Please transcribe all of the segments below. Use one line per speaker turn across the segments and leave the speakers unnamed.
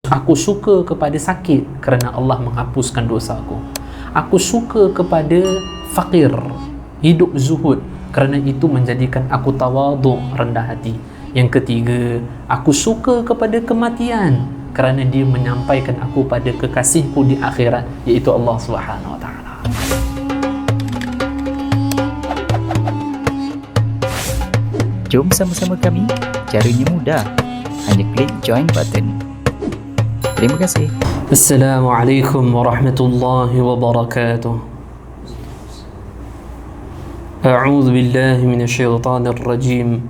Aku suka kepada sakit kerana Allah menghapuskan dosa aku. Aku suka kepada fakir, hidup zuhud, kerana itu menjadikan aku tawaduk, rendah hati. Yang ketiga, aku suka kepada kematian kerana dia menyampaikan aku pada kekasihku di akhirat, iaitu Allah Subhanahu wa taala.
Jom sama-sama kami. Caranya mudah. Hanya klik join button. Terima kasih.
Assalamualaikum warahmatullahi wabarakatuh. A'udzu billahi minasyaitonir rajim.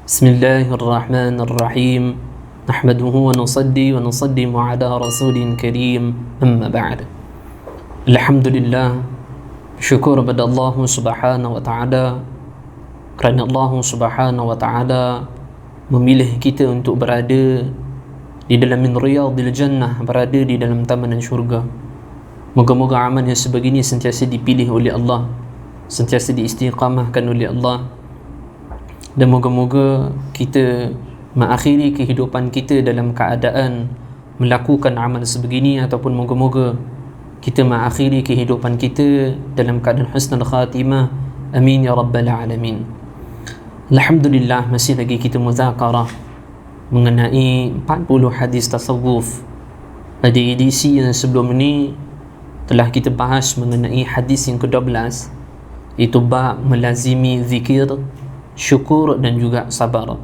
Bismillahirrahmanirrahim. Nahmaduhu wa nusalli wa nusallimu ala rasulin karim. Amma ba'd. Alhamdulillah, syukur pada Allah Subhanahu wa taala kerana Allah Subhanahu wa taala memilih kita untuk berada di dalam min riyadil jannah, berada di dalam taman syurga. Moga-moga amal yang sebegini sentiasa dipilih oleh Allah, sentiasa diistiqamahkan oleh Allah, dan moga-moga kita mengakhiri kehidupan kita dalam keadaan melakukan amal sebegini, ataupun moga-moga kita mengakhiri kehidupan kita dalam keadaan husnul khatimah. Amin ya rabbal alamin. Alhamdulillah, masih lagi kita muzakarah mengenai 40 hadis tasawuf. Pada edisi yang sebelum ini telah kita bahas mengenai hadis yang ke-12, iaitu bab melazimi zikir, syukur dan juga sabar.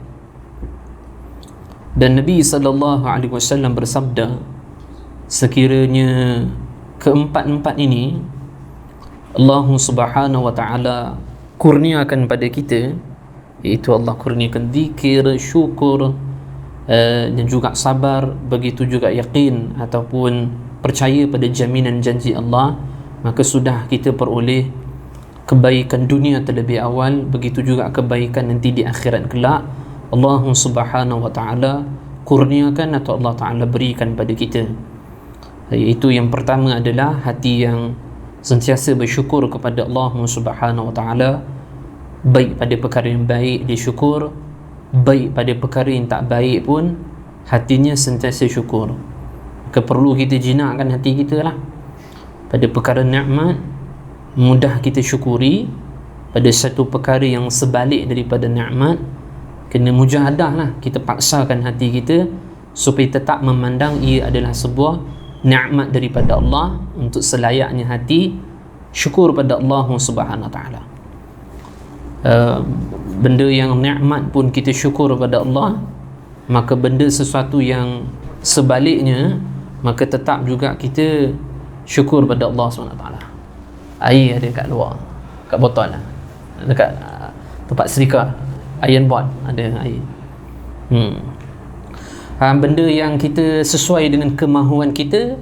Dan Nabi SAW bersabda, sekiranya keempat-empat ini Allah Subhanahu wa taala kurniakan pada kita, iaitu Allah kurniakan zikir, syukur dan juga sabar, begitu juga yakin ataupun percaya pada jaminan janji Allah, maka sudah kita peroleh kebaikan dunia terlebih awal, begitu juga kebaikan nanti di akhirat kelak. Allah Subhanahu wa taala kurniakan atau Allah taala berikan pada kita, iaitu yang pertama adalah hati yang sentiasa bersyukur kepada Allah Subhanahu wa taala, baik pada perkara yang baik dia syukur, baik pada perkara yang tak baik pun hatinya sentiasa syukur. Maka perlu kita jinakkan hati kita lah pada perkara nikmat, mudah kita syukuri. Pada satu perkara yang sebalik daripada nikmat, kena mujahadah lah, kita paksakan hati kita supaya tetap memandang ia adalah sebuah nikmat daripada Allah, untuk selayaknya hati syukur pada Allah Subhanahu wa taala. Benda yang nikmat pun kita syukur pada Allah, maka benda sesuatu yang sebaliknya, maka tetap juga kita syukur pada Allah SWT. Air ada kat luar, kat botol lah, dekat tempat serika iron board ada air. Benda yang kita sesuai dengan kemahuan kita,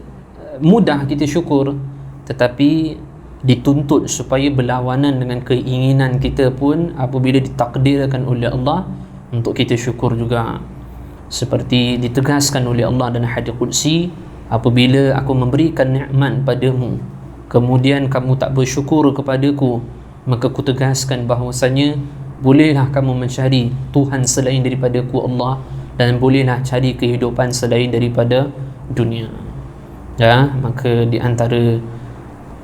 mudah kita syukur, tetapi dituntut supaya berlawanan dengan keinginan kita pun apabila ditakdirkan oleh Allah untuk kita syukur juga. Seperti ditegaskan oleh Allah dalam hadis qudsi, apabila aku memberikan nikmat padamu kemudian kamu tak bersyukur kepadaku, maka ku tegaskan bahawasanya bolehlah kamu mencari Tuhan selain daripadaku Allah, dan bolehlah cari kehidupan selain daripada dunia. Ya, maka di antara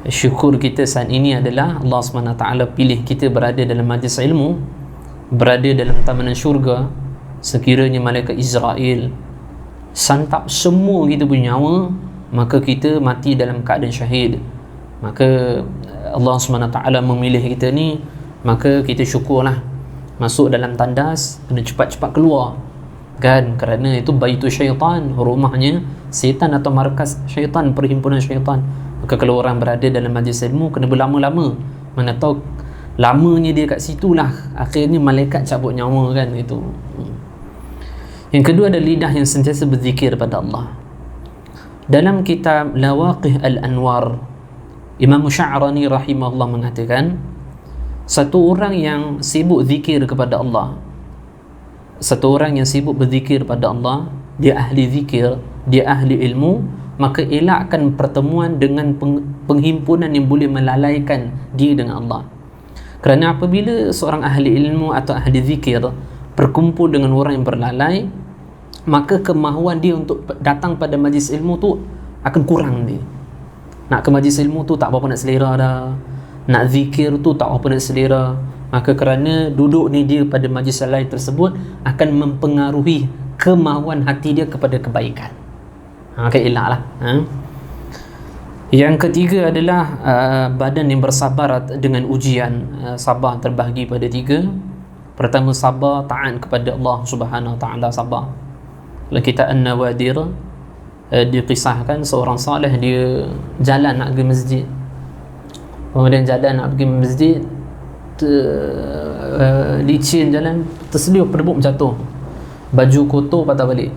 syukur kita saat ini adalah Allah SWT pilih kita berada dalam majlis ilmu, berada dalam taman syurga. Sekiranya malaikat Israel santap semua kita punya nyawa, maka kita mati dalam keadaan syahid. Maka Allah SWT memilih kita ni, maka kita syukurlah. Masuk dalam tandas, kena cepat-cepat keluar kan, kerana itu baitu syaitan, rumahnya syaitan atau markas syaitan, perhimpunan syaitan. Maka kalau orang berada dalam majlis ilmu, kena berlama-lama. Mana tahu lamanya dia kat situlah akhirnya malaikat cabut nyawa kan, itu. Yang kedua adalah lidah yang sentiasa berzikir pada Allah. Dalam kitab Lawaqih Al-Anwar, Imam Sya'rani rahimahullah mengatakan, satu orang yang sibuk zikir kepada Allah, satu orang yang sibuk berzikir pada Allah, dia ahli zikir, dia ahli ilmu, maka elakkan pertemuan dengan penghimpunan yang boleh melalaikan dia dengan Allah. Kerana apabila seorang ahli ilmu atau ahli zikir berkumpul dengan orang yang berlalai, maka kemahuan dia untuk datang pada majlis ilmu tu akan kurang dia. Nak ke majlis ilmu tu tak apa-apa nak selera dah, nak zikir tu tak apa nak selera. Maka kerana duduk ni dia pada majlis lain tersebut akan mempengaruhi kemahuan hati dia kepada kebaikan. Maka elaklah. Yang ketiga adalah badan yang bersabar dengan ujian. Sabar terbahagi pada tiga. Pertama, sabar taat kepada Allah Subhanahu Wa Taala, sabar. Kalau kita An-Nawadir, dikisahkan seorang salih dia jalan nak pergi masjid. Kemudian jalan nak pergi masjid, licin jalan, tersedia perbuk jatuh. Baju kotor patah balik.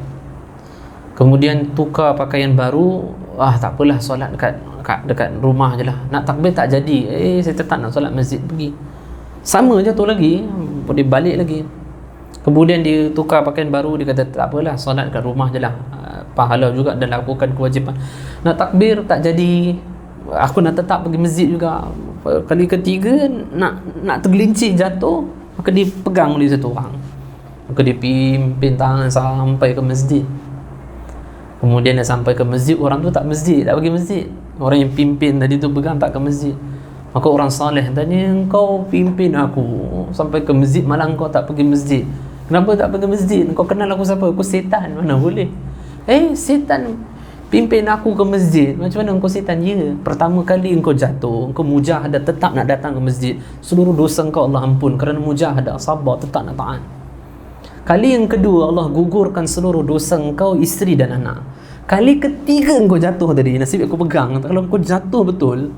Kemudian tukar pakaian baru, tak apalah, solat dekat rumah je lah. Nak takbir tak jadi, saya tetap nak solat masjid, pergi. Sama jatuh lagi, dia balik lagi. Kemudian dia tukar pakaian baru, dia kata tak apalah, solat dekat rumah je lah, pahala juga dan lakukan kewajipan. Nak takbir tak jadi, aku nak tetap pergi masjid juga. Kali ketiga nak tergelincir jatuh, maka dia pegang oleh satu orang, maka dia pimpin tangan sampai ke masjid. Kemudian dah sampai ke masjid, orang tu tak pergi masjid. Orang yang pimpin tadi tu pegang tak ke masjid. Maka orang saleh tanya, engkau pimpin aku sampai ke masjid, malah engkau tak pergi masjid. Kenapa tak pergi masjid? Engkau kenal aku siapa? Aku setan. Mana boleh? Setan pimpin aku ke masjid. Macam mana engkau setan? Ya, pertama kali engkau jatuh, engkau mujahadah tetap nak datang ke masjid, seluruh dosa engkau Allah ampun kerana mujahadah, sabar, tetap nak taat. Kali yang kedua, Allah gugurkan seluruh dosa engkau, isteri dan anak. Kali ketiga engkau jatuh tadi, nasib aku pegang. Kalau engkau jatuh betul,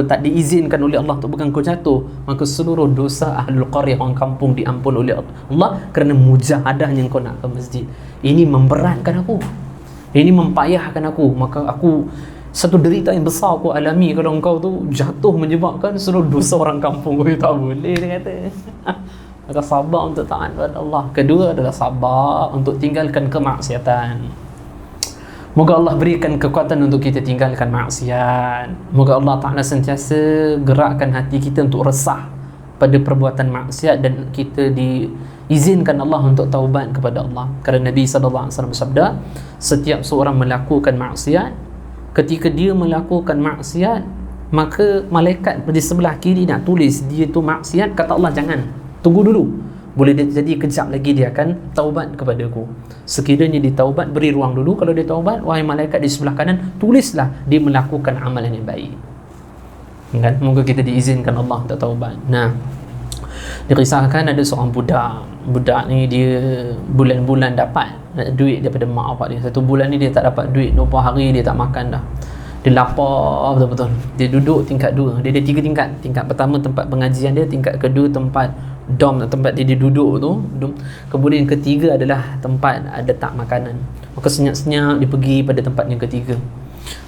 tak diizinkan oleh Allah untuk pegang, kau jatuh, maka seluruh dosa ahlul qaryah, orang kampung, diampun oleh Allah kerana mujahadahnya engkau nak ke masjid. Ini memberatkan aku, ini mempayahkan aku, maka aku satu derita yang besar aku alami kalau engkau tu jatuh menyebabkan seluruh dosa orang kampung. Kau tak boleh, dia kata. Maka sabar untuk taat kepada Allah. Kedua adalah sabar untuk tinggalkan kemaksiatan. Moga Allah berikan kekuatan untuk kita tinggalkan maksiat. Moga Allah Ta'ala sentiasa gerakkan hati kita untuk resah pada perbuatan maksiat dan kita diizinkan Allah untuk taubat kepada Allah. Kerana Nabi SAW bersabda, setiap seorang melakukan maksiat, ketika dia melakukan maksiat, maka malaikat di sebelah kiri nak tulis dia tu maksiat, kata Allah, jangan, tunggu dulu, boleh jadi kejap lagi dia akan taubat kepadaku. Sekiranya dia taubat, beri ruang dulu. Kalau dia taubat, wahai malaikat di sebelah kanan, tulislah dia melakukan amalan yang baik. Kan? Moga kita diizinkan Allah untuk taubat. Nah, dikisahkan ada seorang budak ni dia bulan-bulan dapat duit daripada mak bapak dia. Satu bulan ni dia tak dapat duit, 20 hari dia tak makan dah. Dia lapar betul-betul. Dia duduk tingkat 2. Dia ada 3 tingkat. Tingkat pertama tempat pengajian dia, tingkat kedua tempat dom, tempat dia duduk tu. Kemudian yang ketiga adalah tempat letak makanan. Maka senyap-senyap dia pergi pada tempat yang ketiga.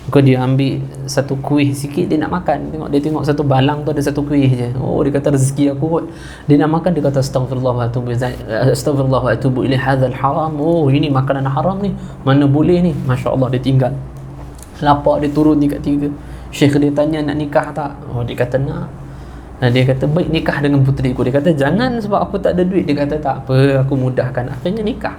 Maka dia ambil satu kuih sikit, dia nak makan. Dia tengok satu balang tu ada satu kuih je. Oh, dia kata rezeki aku kot. Dia nak makan, dia kata astaghfirullah wa atubu ilaih hadzal haram. Oh, ini makanan haram ni. Mana boleh ni. Masya-Allah, dia tinggal. Lapar, dia turun tingkat 3. Syekh dia tanya, nak nikah tak? Oh, dia kata nak. Dan dia kata, baik, nikah dengan puteriku. Dia kata, jangan sebab aku tak ada duit. Dia kata, tak apa, aku mudahkan. Akhirnya nikah.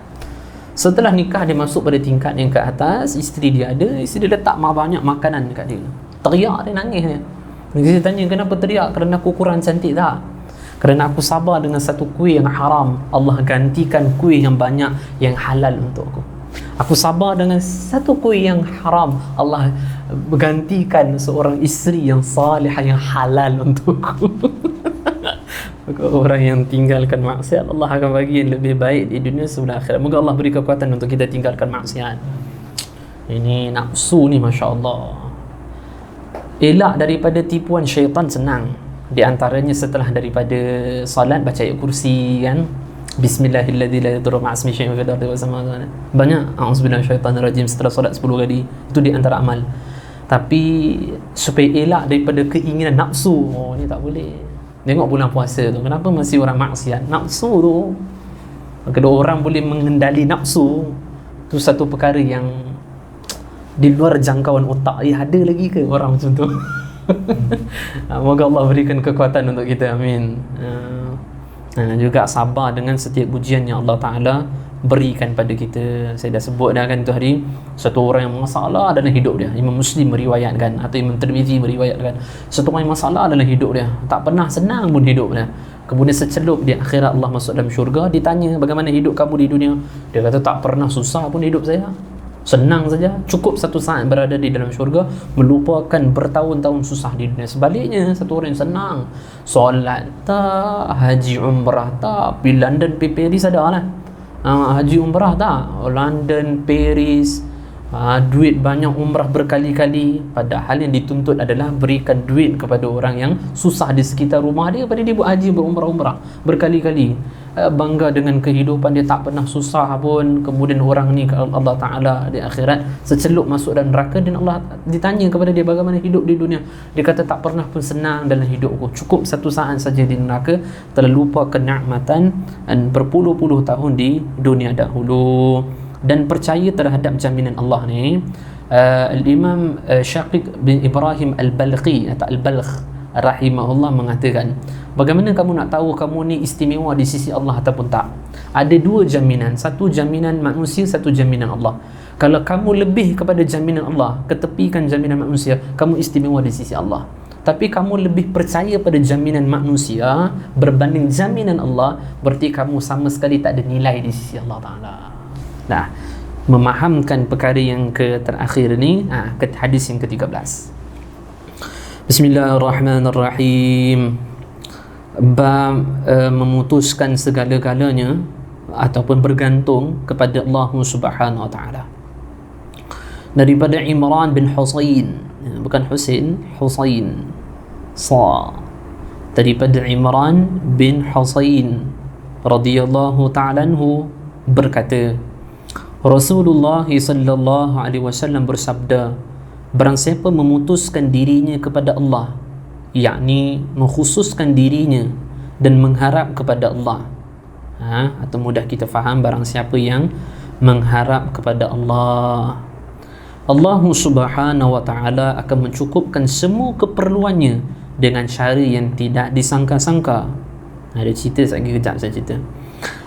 Setelah nikah, dia masuk pada tingkat yang ke atas. Isteri dia ada, isteri dia letak banyak makanan dekat dia. Teriak, dia nangis dia. Dia tanya, kenapa teriak? Kerana aku kurang cantik tak? Kerana aku sabar dengan satu kuih yang haram, Allah gantikan kuih yang banyak yang halal untuk aku. Aku sabar dengan satu kuih yang haram, Allah bergantikan seorang isteri yang salihah yang halal untukku. Maka orang yang tinggalkan maksiat, Allah akan bagi yang lebih baik di dunia sebelum akhirat. Moga Allah beri kekuatan untuk kita tinggalkan maksiat. Ini nafsu ni, masya-Allah. Elak daripada tipuan syaitan senang. Di antaranya setelah daripada salat baca ayat kursi kan. Bismillahirrahmanirrahim, la yadurru ma'a ismihi syai'un fil ardi was samawati. Banyak a'udzubillahi minasyaitanir rajim setelah solat 10 kali. Itu di antara amal. Tapi supaya elak daripada keinginan nafsu, oh ni tak boleh. Tengok bulan puasa tu, kenapa masih orang maksiat? Nafsu tu. Kalau orang boleh mengendali nafsu, tu satu perkara yang di luar jangkauan otak. Ada lagi ke orang macam tu? Moga Allah berikan kekuatan untuk kita, amin. Juga sabar dengan setiap ujian yang Allah Ta'ala berikan pada kita. Saya dah sebut dah kan tu hari, satu orang yang masalah dalam hidup dia, Imam Muslim meriwayatkan atau Imam Tirmizi meriwayatkan, satu orang yang masalah dalam hidup dia, tak pernah senang pun hidup dia. Kemudian secelup di akhirat Allah masuk dalam syurga, ditanya bagaimana hidup kamu di dunia, dia kata tak pernah susah pun hidup saya, senang saja, cukup satu saat berada di dalam syurga, melupakan bertahun-tahun susah di dunia. Sebaliknya, satu orang yang senang, solat tak, haji umrah tak, pergi London, pergi Paris ada lah, haji umrah tak, London, Paris, duit banyak, umrah berkali-kali, padahal yang dituntut adalah berikan duit kepada orang yang susah di sekitar rumah dia, pada dia buat haji, berumrah berkali-kali, bangga dengan kehidupan dia, tak pernah susah pun. Kemudian orang ni Allah Ta'ala di akhirat secelup masuk dalam neraka, dan Allah ditanya kepada dia bagaimana hidup di dunia, dia kata tak pernah pun senang dalam hidupku, cukup satu saat saja di neraka, telah lupa kenikmatan berpuluh-puluh tahun di dunia dahulu. Dan percaya terhadap jaminan Allah ni, Al-Imam Syaqiq bin Ibrahim Al-Balqi atau Al-Balkh rahimahullah mengatakan, bagaimana kamu nak tahu kamu ni istimewa di sisi Allah ataupun tak? Ada dua jaminan, satu jaminan manusia, satu jaminan Allah. Kalau kamu lebih kepada jaminan Allah, ketepikan jaminan manusia, kamu istimewa di sisi Allah. Tapi kamu lebih percaya pada jaminan manusia berbanding jaminan Allah, berarti kamu sama sekali tak ada nilai di sisi Allah Ta'ala. Nah, memahamkan perkara yang terakhir ni, ke hadis yang ke-13. Bismillahirrahmanirrahim. Memutuskan segala-galanya ataupun bergantung kepada Allah Subhanahu wa taala. Daripada Imran bin Husain, bukan Husain, Husain. Daripada Imran bin Husain radhiyallahu ta'ala anhu berkata, Rasulullah sallallahu alaihi wasallam bersabda, barang siapa memutuskan dirinya kepada Allah, yakni mengkhususkan dirinya dan mengharap kepada Allah, atau mudah kita faham, barang siapa yang mengharap kepada Allah, Allah Subhanahu wa taala akan mencukupkan semua keperluannya dengan cara yang tidak disangka-sangka. Ada cerita lagi, kejap saya cerita.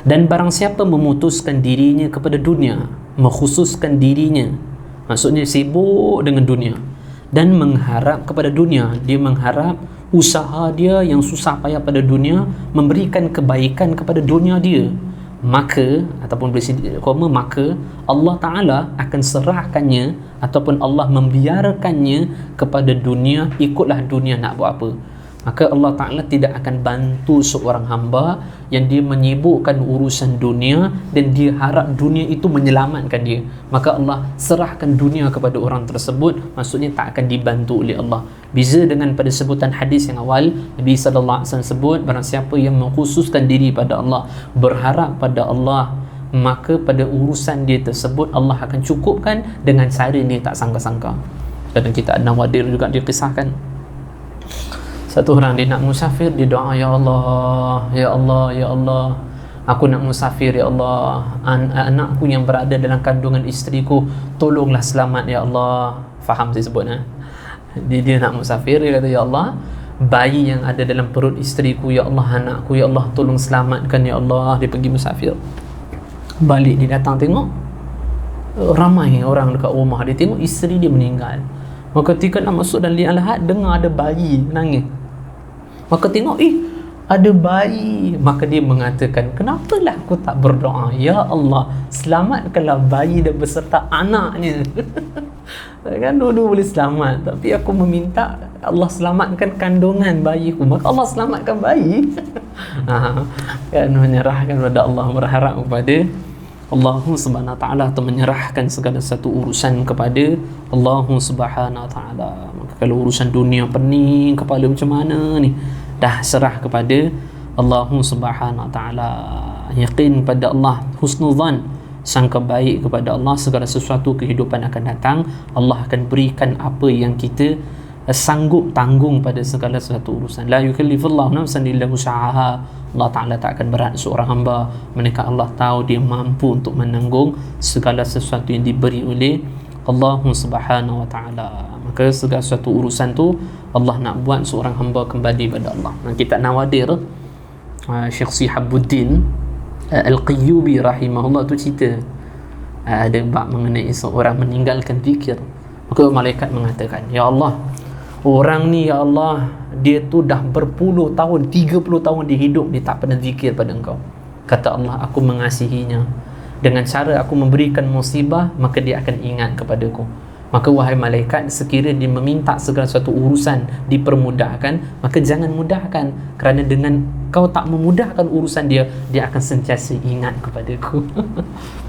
Dan barang siapa memutuskan dirinya kepada dunia, mengkhususkan dirinya, maksudnya sibuk dengan dunia dan mengharap kepada dunia, dia mengharap usaha dia yang susah payah pada dunia memberikan kebaikan kepada dunia dia, maka ataupun maka Allah Ta'ala akan serahkannya ataupun Allah membiarkannya kepada dunia, ikutlah dunia nak buat apa. Maka Allah Ta'ala tidak akan bantu seorang hamba yang dia menyibukkan urusan dunia dan dia harap dunia itu menyelamatkan dia. Maka Allah serahkan dunia kepada orang tersebut, maksudnya tak akan dibantu oleh Allah. Beza dengan pada sebutan hadis yang awal, Nabi SAW sebut, barang siapa yang mengkhususkan diri pada Allah, berharap pada Allah, maka pada urusan dia tersebut Allah akan cukupkan dengan cara dia tak sangka-sangka. Dan kita Nawadir juga dia kisahkan, satu orang dia nak musafir, dia doa, ya Allah, ya Allah, ya Allah, aku nak musafir ya Allah, anakku yang berada dalam kandungan isteriku tolonglah selamat ya Allah. Faham saya sebut dia nak musafir, dia kata, ya Allah, bayi yang ada dalam perut isteriku, ya Allah, anakku, ya Allah, tolong selamatkan ya Allah. Dia pergi musafir, balik dia datang tengok ramai orang dekat rumah, dia tengok isteri dia meninggal. Maka ketika nak masuk dalam liang lahat, dengar ada bayi nangis. Maka tengok, ada bayi. Maka dia mengatakan, kenapalah aku tak berdoa, ya Allah, selamatkanlah bayi dan beserta anaknya. Kan dua-dua boleh selamat, tapi aku meminta Allah selamatkan kandungan bayiku. Maka Allah selamatkan bayi. Kan menyerahkan kepada Allah, berharap kepada Allah Subhanahu wa taala, atau menyerahkan segala satu urusan kepada Allah Subhanahu wa taala. Maka kalau urusan dunia pening kepala macam mana ni, dah serah kepada Allah Subhanahu wa taala. Yakin pada Allah, husnuzan, sangka baik kepada Allah, segala sesuatu kehidupan akan datang, Allah akan berikan apa yang kita sanggup tanggung pada segala sesuatu urusan. La yukallifullahu nafsan illa wus'aha. Allah Ta'ala tak akan berat seorang hamba, manakala Allah tahu dia mampu untuk menanggung segala sesuatu yang diberi oleh Allah Subhanahu wa taala. Maka segala sesuatu urusan tu Allah nak buat seorang hamba kembali pada Allah. Kita Nawadir, Syekh Sihabuddin Al-Qayyubi rahimahullah tu cerita ada bab mengenai seorang meninggalkan zikir. Maka malaikat mengatakan, ya Allah, orang ni ya Allah, dia tu dah berpuluh tahun, 30 tahun dia hidup, dia tak pernah zikir pada engkau. Kata Allah, aku mengasihinya. Dengan cara aku memberikan musibah, maka dia akan ingat kepadaku. Maka wahai malaikat, sekiranya dia meminta segala suatu urusan dipermudahkan, maka jangan mudahkan, kerana dengan kau tak memudahkan urusan dia, dia akan sentiasa ingat kepadaku.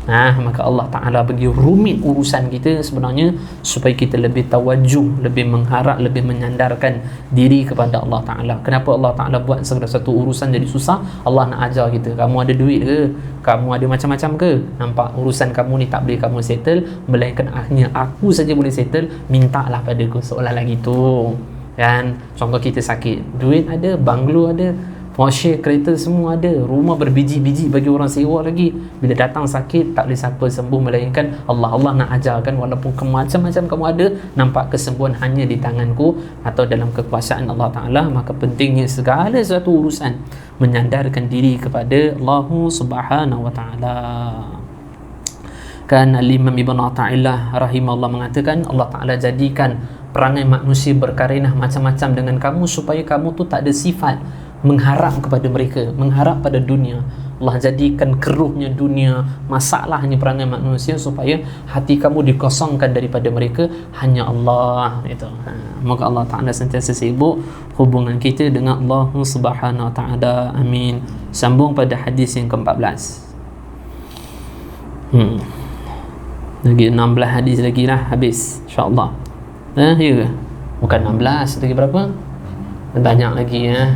Maka Allah Ta'ala bagi rumit urusan kita sebenarnya supaya kita lebih tawajuh, lebih mengharap, lebih menyandarkan diri kepada Allah Ta'ala. Kenapa Allah Ta'ala buat segala satu urusan jadi susah? Allah nak ajar kita, kamu ada duit ke? Kamu ada macam-macam ke? Nampak urusan kamu ni tak boleh kamu settle, melainkan hanya aku saja boleh settle, mintalah padaku, seolah-olah gitu kan. Contoh kita sakit, duit ada, banglo ada, Porsche, kereta semua ada, rumah berbiji-biji bagi orang sewa lagi. Bila datang sakit, tak boleh siapa sembuh melainkan Allah. Allah nak ajarkan, walaupun macam-macam kamu ada, nampak kesembuhan hanya di tanganku atau dalam kekuasaan Allah Ta'ala. Maka pentingnya segala satu urusan menyandarkan diri kepada Allah Subhanahu Wa Ta'ala. Kan Al-Imam Ibn Ata'illah rahimahullah mengatakan, Allah Ta'ala jadikan perangai manusia berkarenah macam-macam dengan kamu supaya kamu tu tak ada sifat mengharap kepada mereka, mengharap pada dunia. Allah jadikan keruhnya dunia, masalahnya perangai manusia supaya hati kamu dikosongkan daripada mereka, hanya Allah itu. Moga Allah Ta'ala sentiasa sibuk hubungan kita dengan Allah Subhanahu Wa Ta'ala. Amin. Sambung pada hadis yang ke-14. Lagi 16 hadis lagi lah habis, insyaAllah. Ya ke? Bukan 16, lagi berapa? Banyak lagi ya.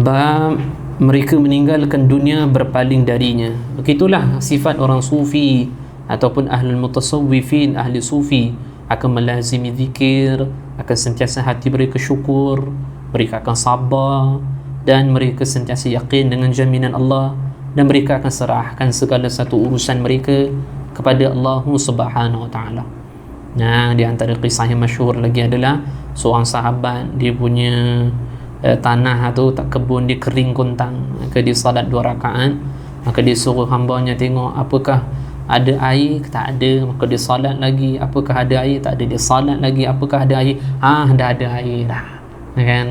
Bab mereka meninggalkan dunia berpaling darinya. Begitulah sifat orang sufi ataupun ahlul mutasawwifin, ahli sufi, akan melazimi zikir, akan sentiasa hati mereka syukur, mereka akan sabar, dan mereka sentiasa yakin dengan jaminan Allah, dan mereka akan serahkan segala satu urusan mereka kepada Allah Subhanahu Wa Ta'ala. Nah, di antara kisah yang masyhur lagi adalah seorang sahabat, dia punya tanah tu tak, kebun dia kering kontang, maka dia salat 2 rakaat, maka dia suruh hambanya tengok apakah ada air, tak ada, maka dia salat lagi, apakah ada air, tak ada, dia salat lagi, apakah ada air, dah ada air dah, kan.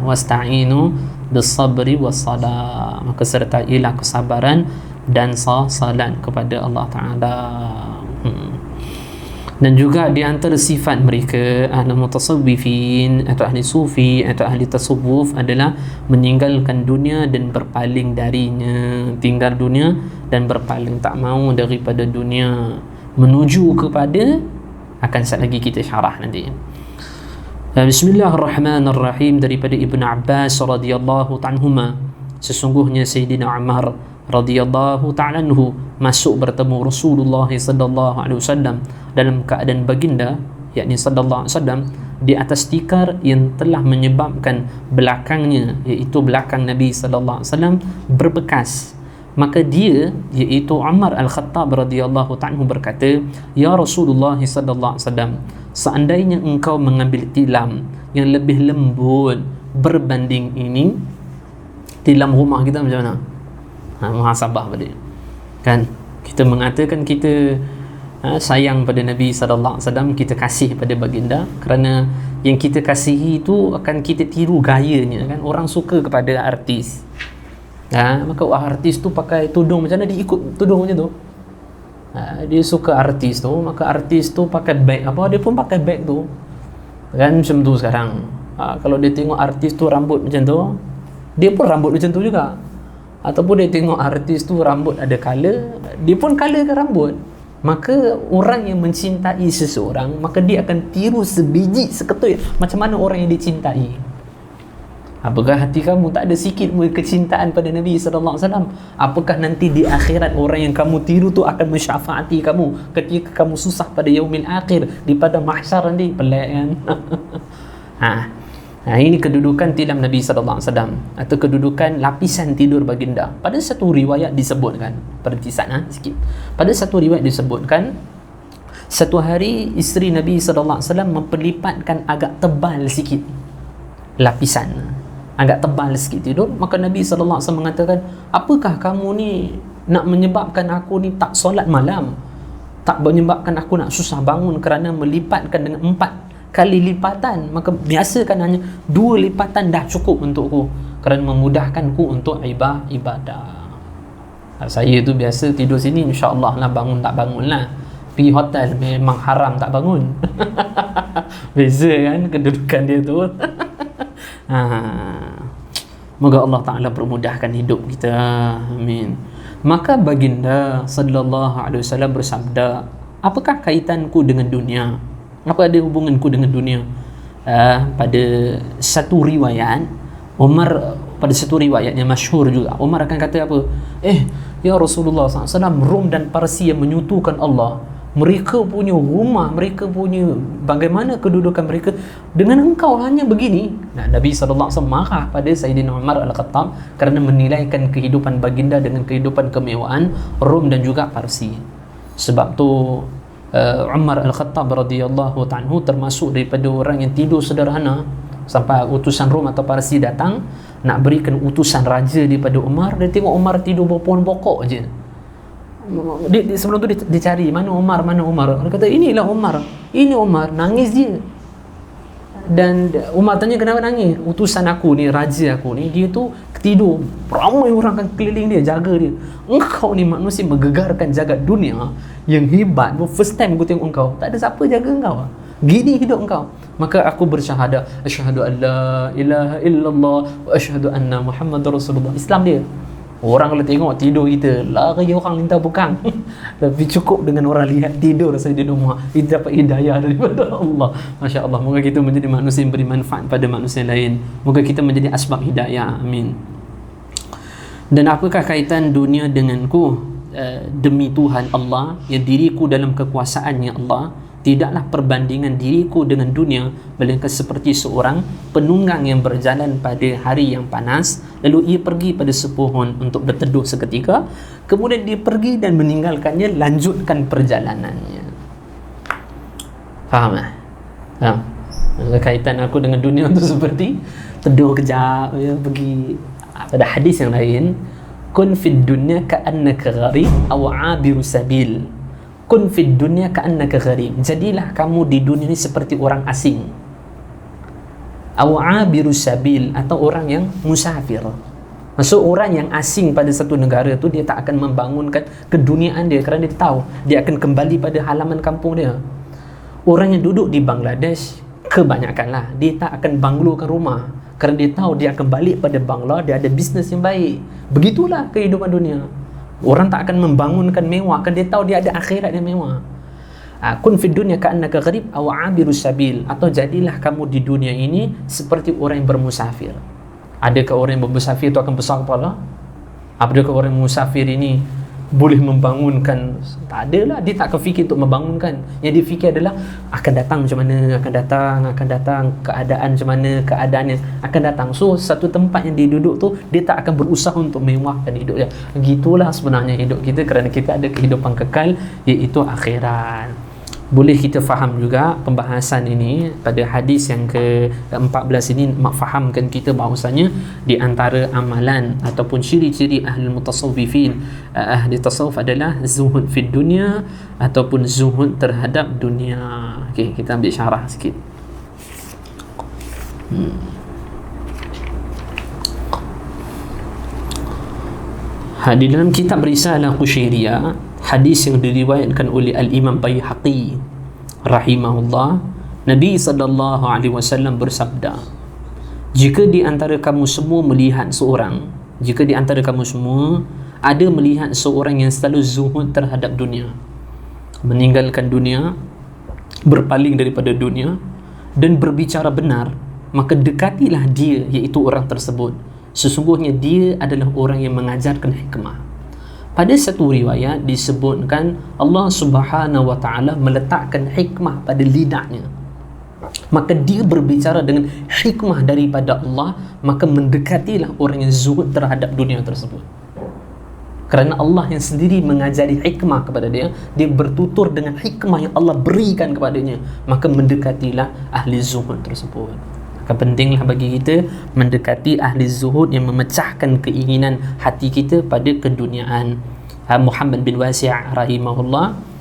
Wasta'inu bis-sabri was-salah, maka sertailah kesabaran dan salat kepada Allah Ta'ala. Dan juga di antara sifat mereka, ahli mutasawwifin atau ahli sufi atau ahli tasawuf, adalah meninggalkan dunia dan berpaling darinya. Tinggal dunia dan berpaling, tak mau daripada dunia, menuju kepada, akan saat lagi kita syarah nanti. Bismillahirrahmanirrahim. Daripada Ibn Abbas radhiyallahu ta'anhuma, sesungguhnya Sayyidina Umar radhiyallahu ta'ala anhu masuk bertemu Rasulullah sallallahu alaihi wasallam dalam keadaan baginda, yakni sallallahu alaihi wasallam, di atas tikar yang telah menyebabkan belakangnya, iaitu belakang Nabi sallallahu alaihi wasallam, berbekas. Maka dia, iaitu Umar Al-Khattab radhiyallahu ta'ala berkata, ya Rasulullah sallallahu alaihi wasallam, seandainya engkau mengambil tilam yang lebih lembut berbanding ini, tilam rumah kita macam mana? Muhasabah pada kan, kita mengatakan kita sayang pada Nabi sallallahu alaihi wasallam, kita kasih pada baginda, kerana yang kita kasihi itu akan kita tiru gayanya kan. Orang suka kepada artis, maka artis tu pakai tudung macam mana, dia ikut tudung macam tu. Dia suka artis tu, maka artis tu pakai beg apa, dia pun pakai beg tu kan, macam tu sekarang. Kalau dia tengok artis tu rambut macam tu, dia pun rambut macam tu juga. Ataupun dia tengok artis tu rambut ada color, dia pun colorkan rambut. Maka orang yang mencintai seseorang, maka dia akan tiru sebiji seketut macam mana orang yang dicintai. Apakah hati kamu tak ada sikit pun kecintaan pada Nabi sallallahu alaihi wasallam? Apakah nanti di akhirat orang yang kamu tiru tu akan mensyafaati kamu ketika kamu susah pada yaumil akhir, di pada mahsyar nanti? Pelik kan? Ini kedudukan tilam Nabi sallallahu alaihi wasallam, atau kedudukan lapisan tidur baginda. Pada satu riwayat disebutkan, perhatikan sikit. Pada satu riwayat disebutkan, satu hari isteri Nabi sallallahu alaihi wasallam memperlipatkan agak tebal sikit lapisan. agak tebal sikit tidur, maka Nabi SAW mengatakan, apakah kamu ni nak menyebabkan aku ni tak solat malam, tak menyebabkan aku nak susah bangun kerana melipatkan dengan 4 kali lipatan, maka biasakan hanya 2 lipatan dah cukup untukku kerana memudahkanku untuk ibadah. Saya tu biasa tidur sini, insyaAllah lah, bangun tak bangun lah. Pergi hotel memang haram tak bangun. Beza kan kedudukan dia tu. Moga Allah Ta'ala permudahkan hidup kita. Amin. Maka baginda sallallahu alaihi wasallam bersabda, apakah kaitanku dengan dunia? Apa ada hubunganku dengan dunia? Pada satu riwayat Umar, pada satu riwayat yang masyhur juga, Umar akan kata apa? Ya Rasulullah SAW, Rom dan Parsi yang menyutukan Allah, mereka punya rumah, mereka punya bagaimana kedudukan mereka, dengan engkau hanya begini. Nabi SAW marah pada Sayyidina Umar Al-Khattab kerana menilaikan kehidupan baginda dengan kehidupan kemewahan Rom dan juga Parsi. Sebab tu Umar Al-Khattab radhiyallahu ta'ala termasuk daripada orang yang tidur sederhana sampai utusan Rom atau Parsi datang nak berikan utusan raja daripada Umar. Dia tengok Umar tidur bawah pohon pokok je. Dia sebelum tu dia cari mana Umar. Dia kata inilah Umar, ini Umar, nangis dia. Dan Umar tanya kenapa nangis? Utusan aku ni, raja aku ni, dia tu tidur, ramai orang akan keliling dia, jaga dia. Engkau ni manusia menggegarkan jagat dunia yang hebat, first time aku tengok engkau, tak ada siapa jaga engkau, gini hidup engkau. Maka aku bersyahadah, asyhadu an la ilaha illallah wa asyhadu anna Muhammadar Rasulullah. Islam dia. Orang kalau tengok tidur kita, lari orang minta bukang. Tapi cukup dengan orang lihat tidur saya di rumah, kita dapat hidayah daripada Allah. Masya Allah. Moga kita menjadi manusia yang beri manfaat pada manusia lain. Moga kita menjadi asbab hidayah. Amin. Dan apakah kaitan dunia denganku? Demi Tuhan Allah, yang diriku dalam kekuasaannya Allah, tidaklah perbandingan diriku dengan dunia melainkan seperti seorang penunggang yang berjalan pada hari yang panas, lalu ia pergi pada sepohon untuk berteduh seketika, kemudian dia pergi dan meninggalkannya, lanjutkan perjalanannya. Faham tak? Faham? Kaitan aku dengan dunia tu seperti teduh kejap, ya, pergi. Pada hadis yang lain, kun fid dunya ka'annaka gharib aw 'abiru sabil. Kun fid dunya ka'annaka gharib. Jadilah kamu di dunia ini seperti orang asing. Aw 'abiru sabil, atau orang yang musafir. Maksud orang yang asing pada satu negara tu, dia tak akan membangunkan keduniaan dia kerana dia tahu dia akan kembali pada halaman kampung dia. Orang yang duduk di Bangladesh, kebanyakanlah dia tak akan banglokan rumah kerana dia tahu dia akan balik pada Bangla, dia ada bisnes yang baik. Begitulah kehidupan dunia. Orang tak akan membangunkan mewah kerana dia tahu dia ada akhirat yang mewah. Kun fid dunya ka'annaka gharib aw 'abiru sabil, atau jadilah kamu di dunia ini seperti orang yang bermusafir. Adakah orang yang bermusafir itu akan besar kepala? Adakah orang yang musafir ini boleh membangunkan? Tak adalah. Dia tak akan fikir untuk membangunkan. Yang dia fikir adalah akan datang macam mana, akan datang, keadaan macam mana, keadaannya akan datang. So satu tempat yang dia duduk tu, dia tak akan berusaha untuk mewahkan hidupnya. Begitulah sebenarnya hidup kita kerana kita ada kehidupan kekal, iaitu akhirat. Boleh kita faham juga pembahasan ini pada hadis yang ke-14 ini, fahamkan kita bahawasanya di antara amalan ataupun ciri-ciri ahli mutasawwifin, ahli tasawuf adalah zuhud fid dunya ataupun zuhud terhadap dunia. Okey, kita ambil syarah sikit. Di dalam kitab Risalah Qushairiyah, hadis yang diriwayatkan oleh Al-Imam Baihaqi rahimahullah, Nabi SAW bersabda, jika di antara kamu semua melihat seorang, jika di antara kamu semua ada melihat seorang yang selalu zuhud terhadap dunia, meninggalkan dunia, berpaling daripada dunia dan berbicara benar, maka dekatilah dia, iaitu orang tersebut. Sesungguhnya dia adalah orang yang mengajarkan hikmah. Pada satu riwayat disebutkan Allah Subhanahu wa taala meletakkan hikmah pada lidahnya. Maka dia berbicara dengan hikmah daripada Allah, maka mendekatilah orang yang zuhud terhadap dunia tersebut. Kerana Allah yang sendiri mengajari hikmah kepada dia, dia bertutur dengan hikmah yang Allah berikan kepadanya, maka mendekatilah ahli zuhud tersebut. Maka pentinglah bagi kita mendekati ahli zuhud yang memecahkan keinginan hati kita pada keduniaan. Muhammad bin Wasi' rahimahullah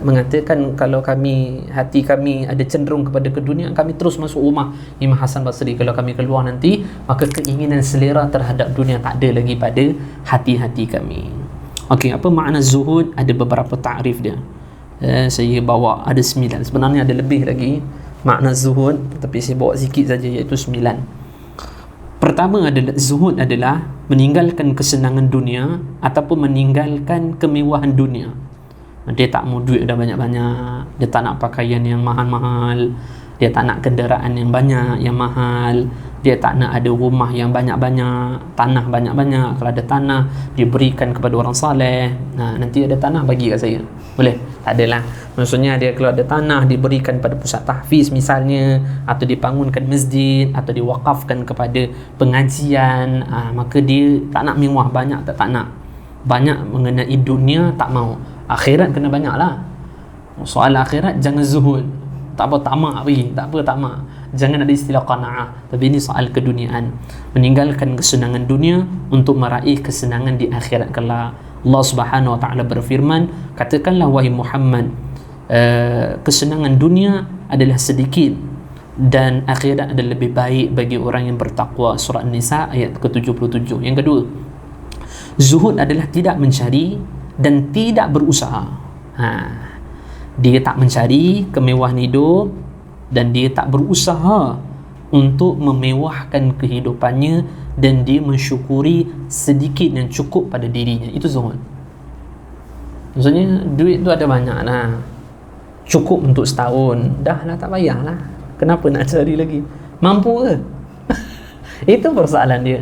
mengatakan, kalau hati kami ada cenderung kepada keduniaan, kami terus masuk rumah Imam Hasan Basri. Kalau kami keluar nanti, maka keinginan selera terhadap dunia tak ada lagi pada hati-hati kami. Okey, apa makna zuhud? Ada beberapa takrif dia. Saya bawa ada 9. Sebenarnya ada lebih lagi makna zuhud, tapi saya bawa sikit saja, iaitu 9. Pertama adalah zuhud adalah meninggalkan kesenangan dunia ataupun meninggalkan kemewahan dunia. Dia tak mau duit dah banyak-banyak, dia tak nak pakaian yang mahal-mahal, dia tak nak kenderaan yang banyak, yang mahal, dia tak nak ada rumah yang banyak-banyak, tanah banyak-banyak. Kalau ada tanah, dia berikan kepada orang saleh. Nanti ada tanah bagi kat saya, boleh? Tak adalah. Maksudnya dia kalau ada tanah, diberikan pada pusat tahfiz misalnya, atau dibangunkan masjid, atau diwakafkan kepada pengajian, maka dia tak nak mewah banyak, tak nak banyak mengenai dunia, tak mau. Akhirat kena banyak lah. Soal akhirat jangan zuhud, tak apa tamak pergi, tak apa tamak, jangan ada istilah qanaah. Tapi ini soal keduniaan, meninggalkan kesenangan dunia untuk meraih kesenangan di akhirat kelak. Allah Subhanahu wa taala berfirman, katakanlah wahai Muhammad, kesenangan dunia adalah sedikit dan akhirat adalah lebih baik bagi orang yang bertakwa. Surah An-Nisa ayat ke-77. Yang kedua, zuhud adalah tidak mencari dan tidak berusaha. Dia tak mencari kemewahan hidup dan dia tak berusaha untuk memewahkan kehidupannya, dan dia mensyukuri sedikit yang cukup pada dirinya. Itu zuhud. Maksudnya duit tu ada banyak lah, cukup untuk setahun, dah lah, tak payah lah, kenapa nak cari lagi, mampu ke? Itu persoalan dia.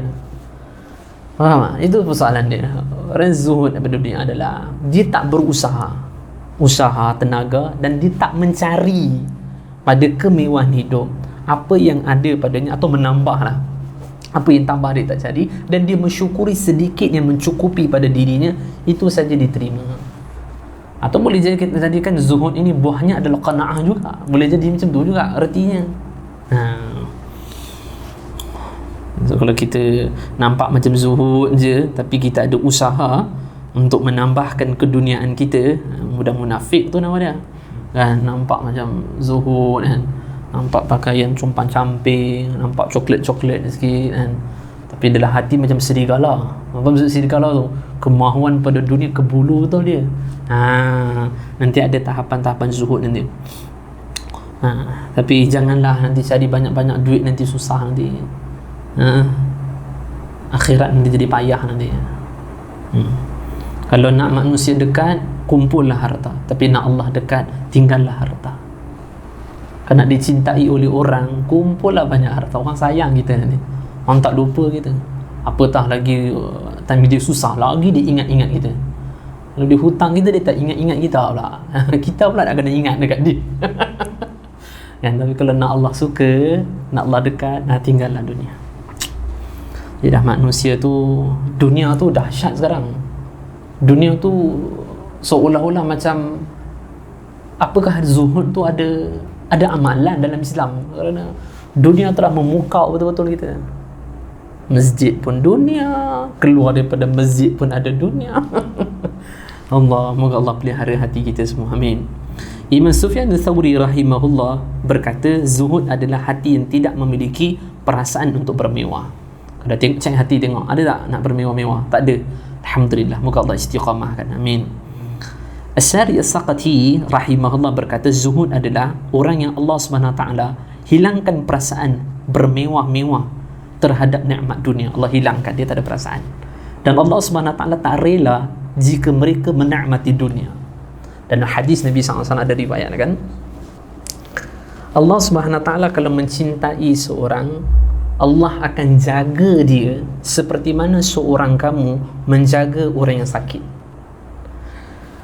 Faham tak? Itu persoalan dia. Orang zuhud daripada dunia adalah dia tak berusaha, usaha, tenaga, dan dia tak mencari pada kemewahan hidup apa yang ada padanya, atau menambahlah apa yang tambah dia tak cari, dan dia mensyukuri sedikit yang mencukupi pada dirinya, itu saja diterima. Atau boleh jadi kita jadikan zuhud ini buahnya adalah qanaah juga, boleh jadi macam tu juga artinya. So, kalau kita nampak macam zuhud je, tapi kita ada usaha untuk menambahkan keduniaan kita, mudah munafik tu nama dia kan. Nampak macam zuhud kan, nampak pakaian compang-camping, nampak coklat-coklat sikit kan, tapi dalam hati macam serigala. Apa maksud serigala tu? Kemahuan pada dunia, kebulu tu dia. Nanti ada tahapan-tahapan zuhud nanti. Tapi janganlah nanti cari banyak-banyak duit, nanti susah nanti. Akhirat nanti jadi payah nanti. Kalau nak manusia dekat, kumpullah harta. Tapi nak Allah dekat, tinggallah harta. Kalau nak dicintai oleh orang, kumpullah banyak harta. Orang sayang kita nanti, orang tak lupa kita. Apatah lagi time dia susah lagi, dia ingat-ingat kita. Kalau dia hutang kita, dia tak ingat-ingat kita pula. Kita pula nak kena ingat dekat dia. Tapi kalau nak Allah suka, nak Allah dekat, tinggallah dunia. Jadi dah manusia tu, dunia tu dahsyat sekarang. Dunia tu seolah-olah macam, apakah zuhud tu ada amalan dalam Islam? Kerana dunia telah memukau betul-betul kita. Masjid pun dunia, keluar daripada masjid pun ada dunia. Allah, moga Allah pelihara hati kita semua, amin. Imam Sufyan Ats-Tsauri rahimahullah berkata, zuhud adalah hati yang tidak memiliki perasaan untuk bermewah. Kalau cek hati, tengok ada tak nak bermewah-mewah? Tak ada. Alhamdulillah, moga Allah istiqamahkan, amin. As-Sari As-Saqati rahimahullah berkata, zuhud adalah orang yang Allah SWT hilangkan perasaan bermewah-mewah terhadap nikmat dunia. Allah hilangkan, dia tak ada perasaan. Dan Allah SWT tak rela jika mereka menikmati dunia. Dan hadis Nabi SAW ada riwayat kan, Allah SWT kalau mencintai seorang, Allah akan jaga dia seperti mana seorang kamu menjaga orang yang sakit.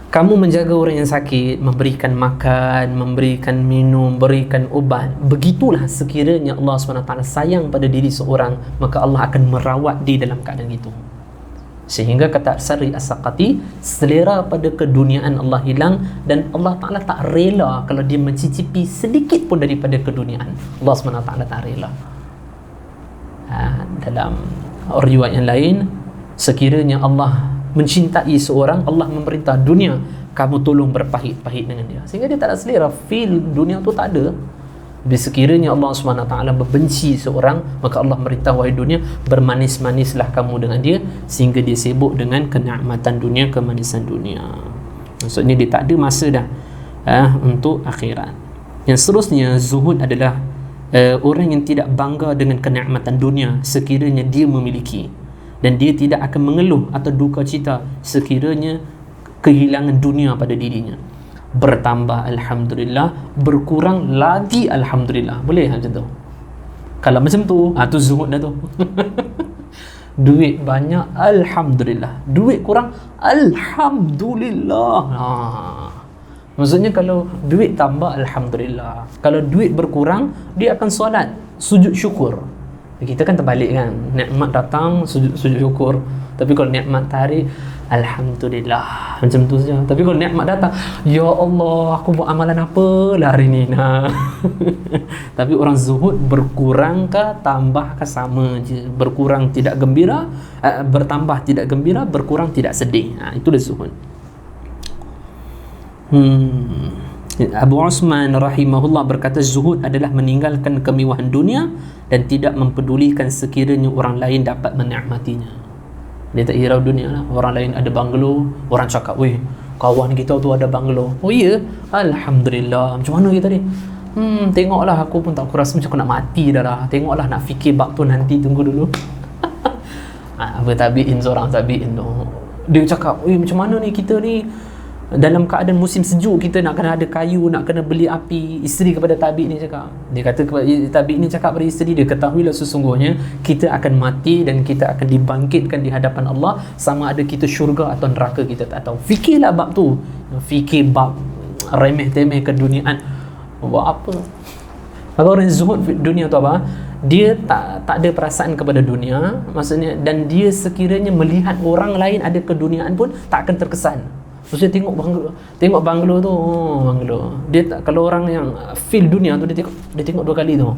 Kamu menjaga orang yang sakit, memberikan makan, memberikan minum, berikan ubat. Begitulah sekiranya Allah SWT sayang pada diri seorang, maka Allah akan merawat dia dalam keadaan itu. Sehingga kata Sari As-Saqati, selera pada keduniaan Allah hilang, dan Allah Ta'ala tak rela kalau dia mencicipi sedikit pun daripada keduniaan. Allah SWT tak rela. Dalam riwayat yang lain, sekiranya Allah mencintai seorang, Allah memerintah dunia, kamu tolong berpahit-pahit dengan dia, sehingga dia tak ada selera, feel dunia tu tak ada. Bila sekiranya Allah SWT membenci seorang, maka Allah merintah, wahai dunia, bermanis-manislah kamu dengan dia, sehingga dia sibuk dengan kenikmatan dunia, kemanisan dunia. Maksudnya dia tak ada masa dah untuk akhirat. Yang seterusnya, zuhud adalah orang yang tidak bangga dengan kenikmatan dunia sekiranya dia memiliki, dan dia tidak akan mengeluh atau duka cita sekiranya kehilangan dunia pada dirinya. Bertambah alhamdulillah, berkurang lagi alhamdulillah. Boleh macam tu? Kalau macam tu, tu zuhud dah tu. Duit banyak, alhamdulillah. Duit kurang, alhamdulillah. Maksudnya kalau duit tambah, alhamdulillah. Kalau duit berkurang, dia akan solat, sujud syukur. Kita kan terbalik kan, nikmat datang, sujud syukur. Tapi kalau nikmat tarik, alhamdulillah, macam tu saja. Tapi kalau nikmat datang, ya Allah, aku buat amalan apa lah hari ni. Tapi orang zuhud, berkurang ke tambah ke sama je. Berkurang tidak gembira, bertambah tidak gembira, berkurang tidak sedih. Itu dah zuhud. Abu Osman rahimahullah berkata, zuhud adalah meninggalkan kemewahan dunia dan tidak mempedulikan sekiranya orang lain dapat menikmatinya. Dia tak hirau dunia lah. Orang lain ada banglo, orang cakap, weh, kawan kita tu ada banglo. Oh iya, alhamdulillah. Macam mana kita ni? Tengoklah, aku pun tak, aku rasa macam aku nak mati dah lah. Tengoklah, nak fikir bab tu nanti, tunggu dulu. Apa tabi'in, seorang tabi'in tu, dia cakap, weh, macam mana ni kita ni dalam keadaan musim sejuk, kita nak kena ada kayu, nak kena beli api. Isteri kepada tabi' ni cakap, dia kata kepada tabi' ni cakap pada isteri dia, ketahuilah sesungguhnya kita akan mati dan kita akan dibangkitkan di hadapan Allah, sama ada kita syurga atau neraka kita tak tahu. Fikirlah bab tu. Fikir bab remeh-temeh keduniaan, buat apa? Maka orang zuhud dunia tu apa? Dia tak ada perasaan kepada dunia, maksudnya, dan dia sekiranya melihat orang lain ada keduniaan pun tak akan terkesan. Maksudnya tengok banglo tu, banglo. Dia tak, kalau orang yang feel dunia tu, dia tengok dua kali tu.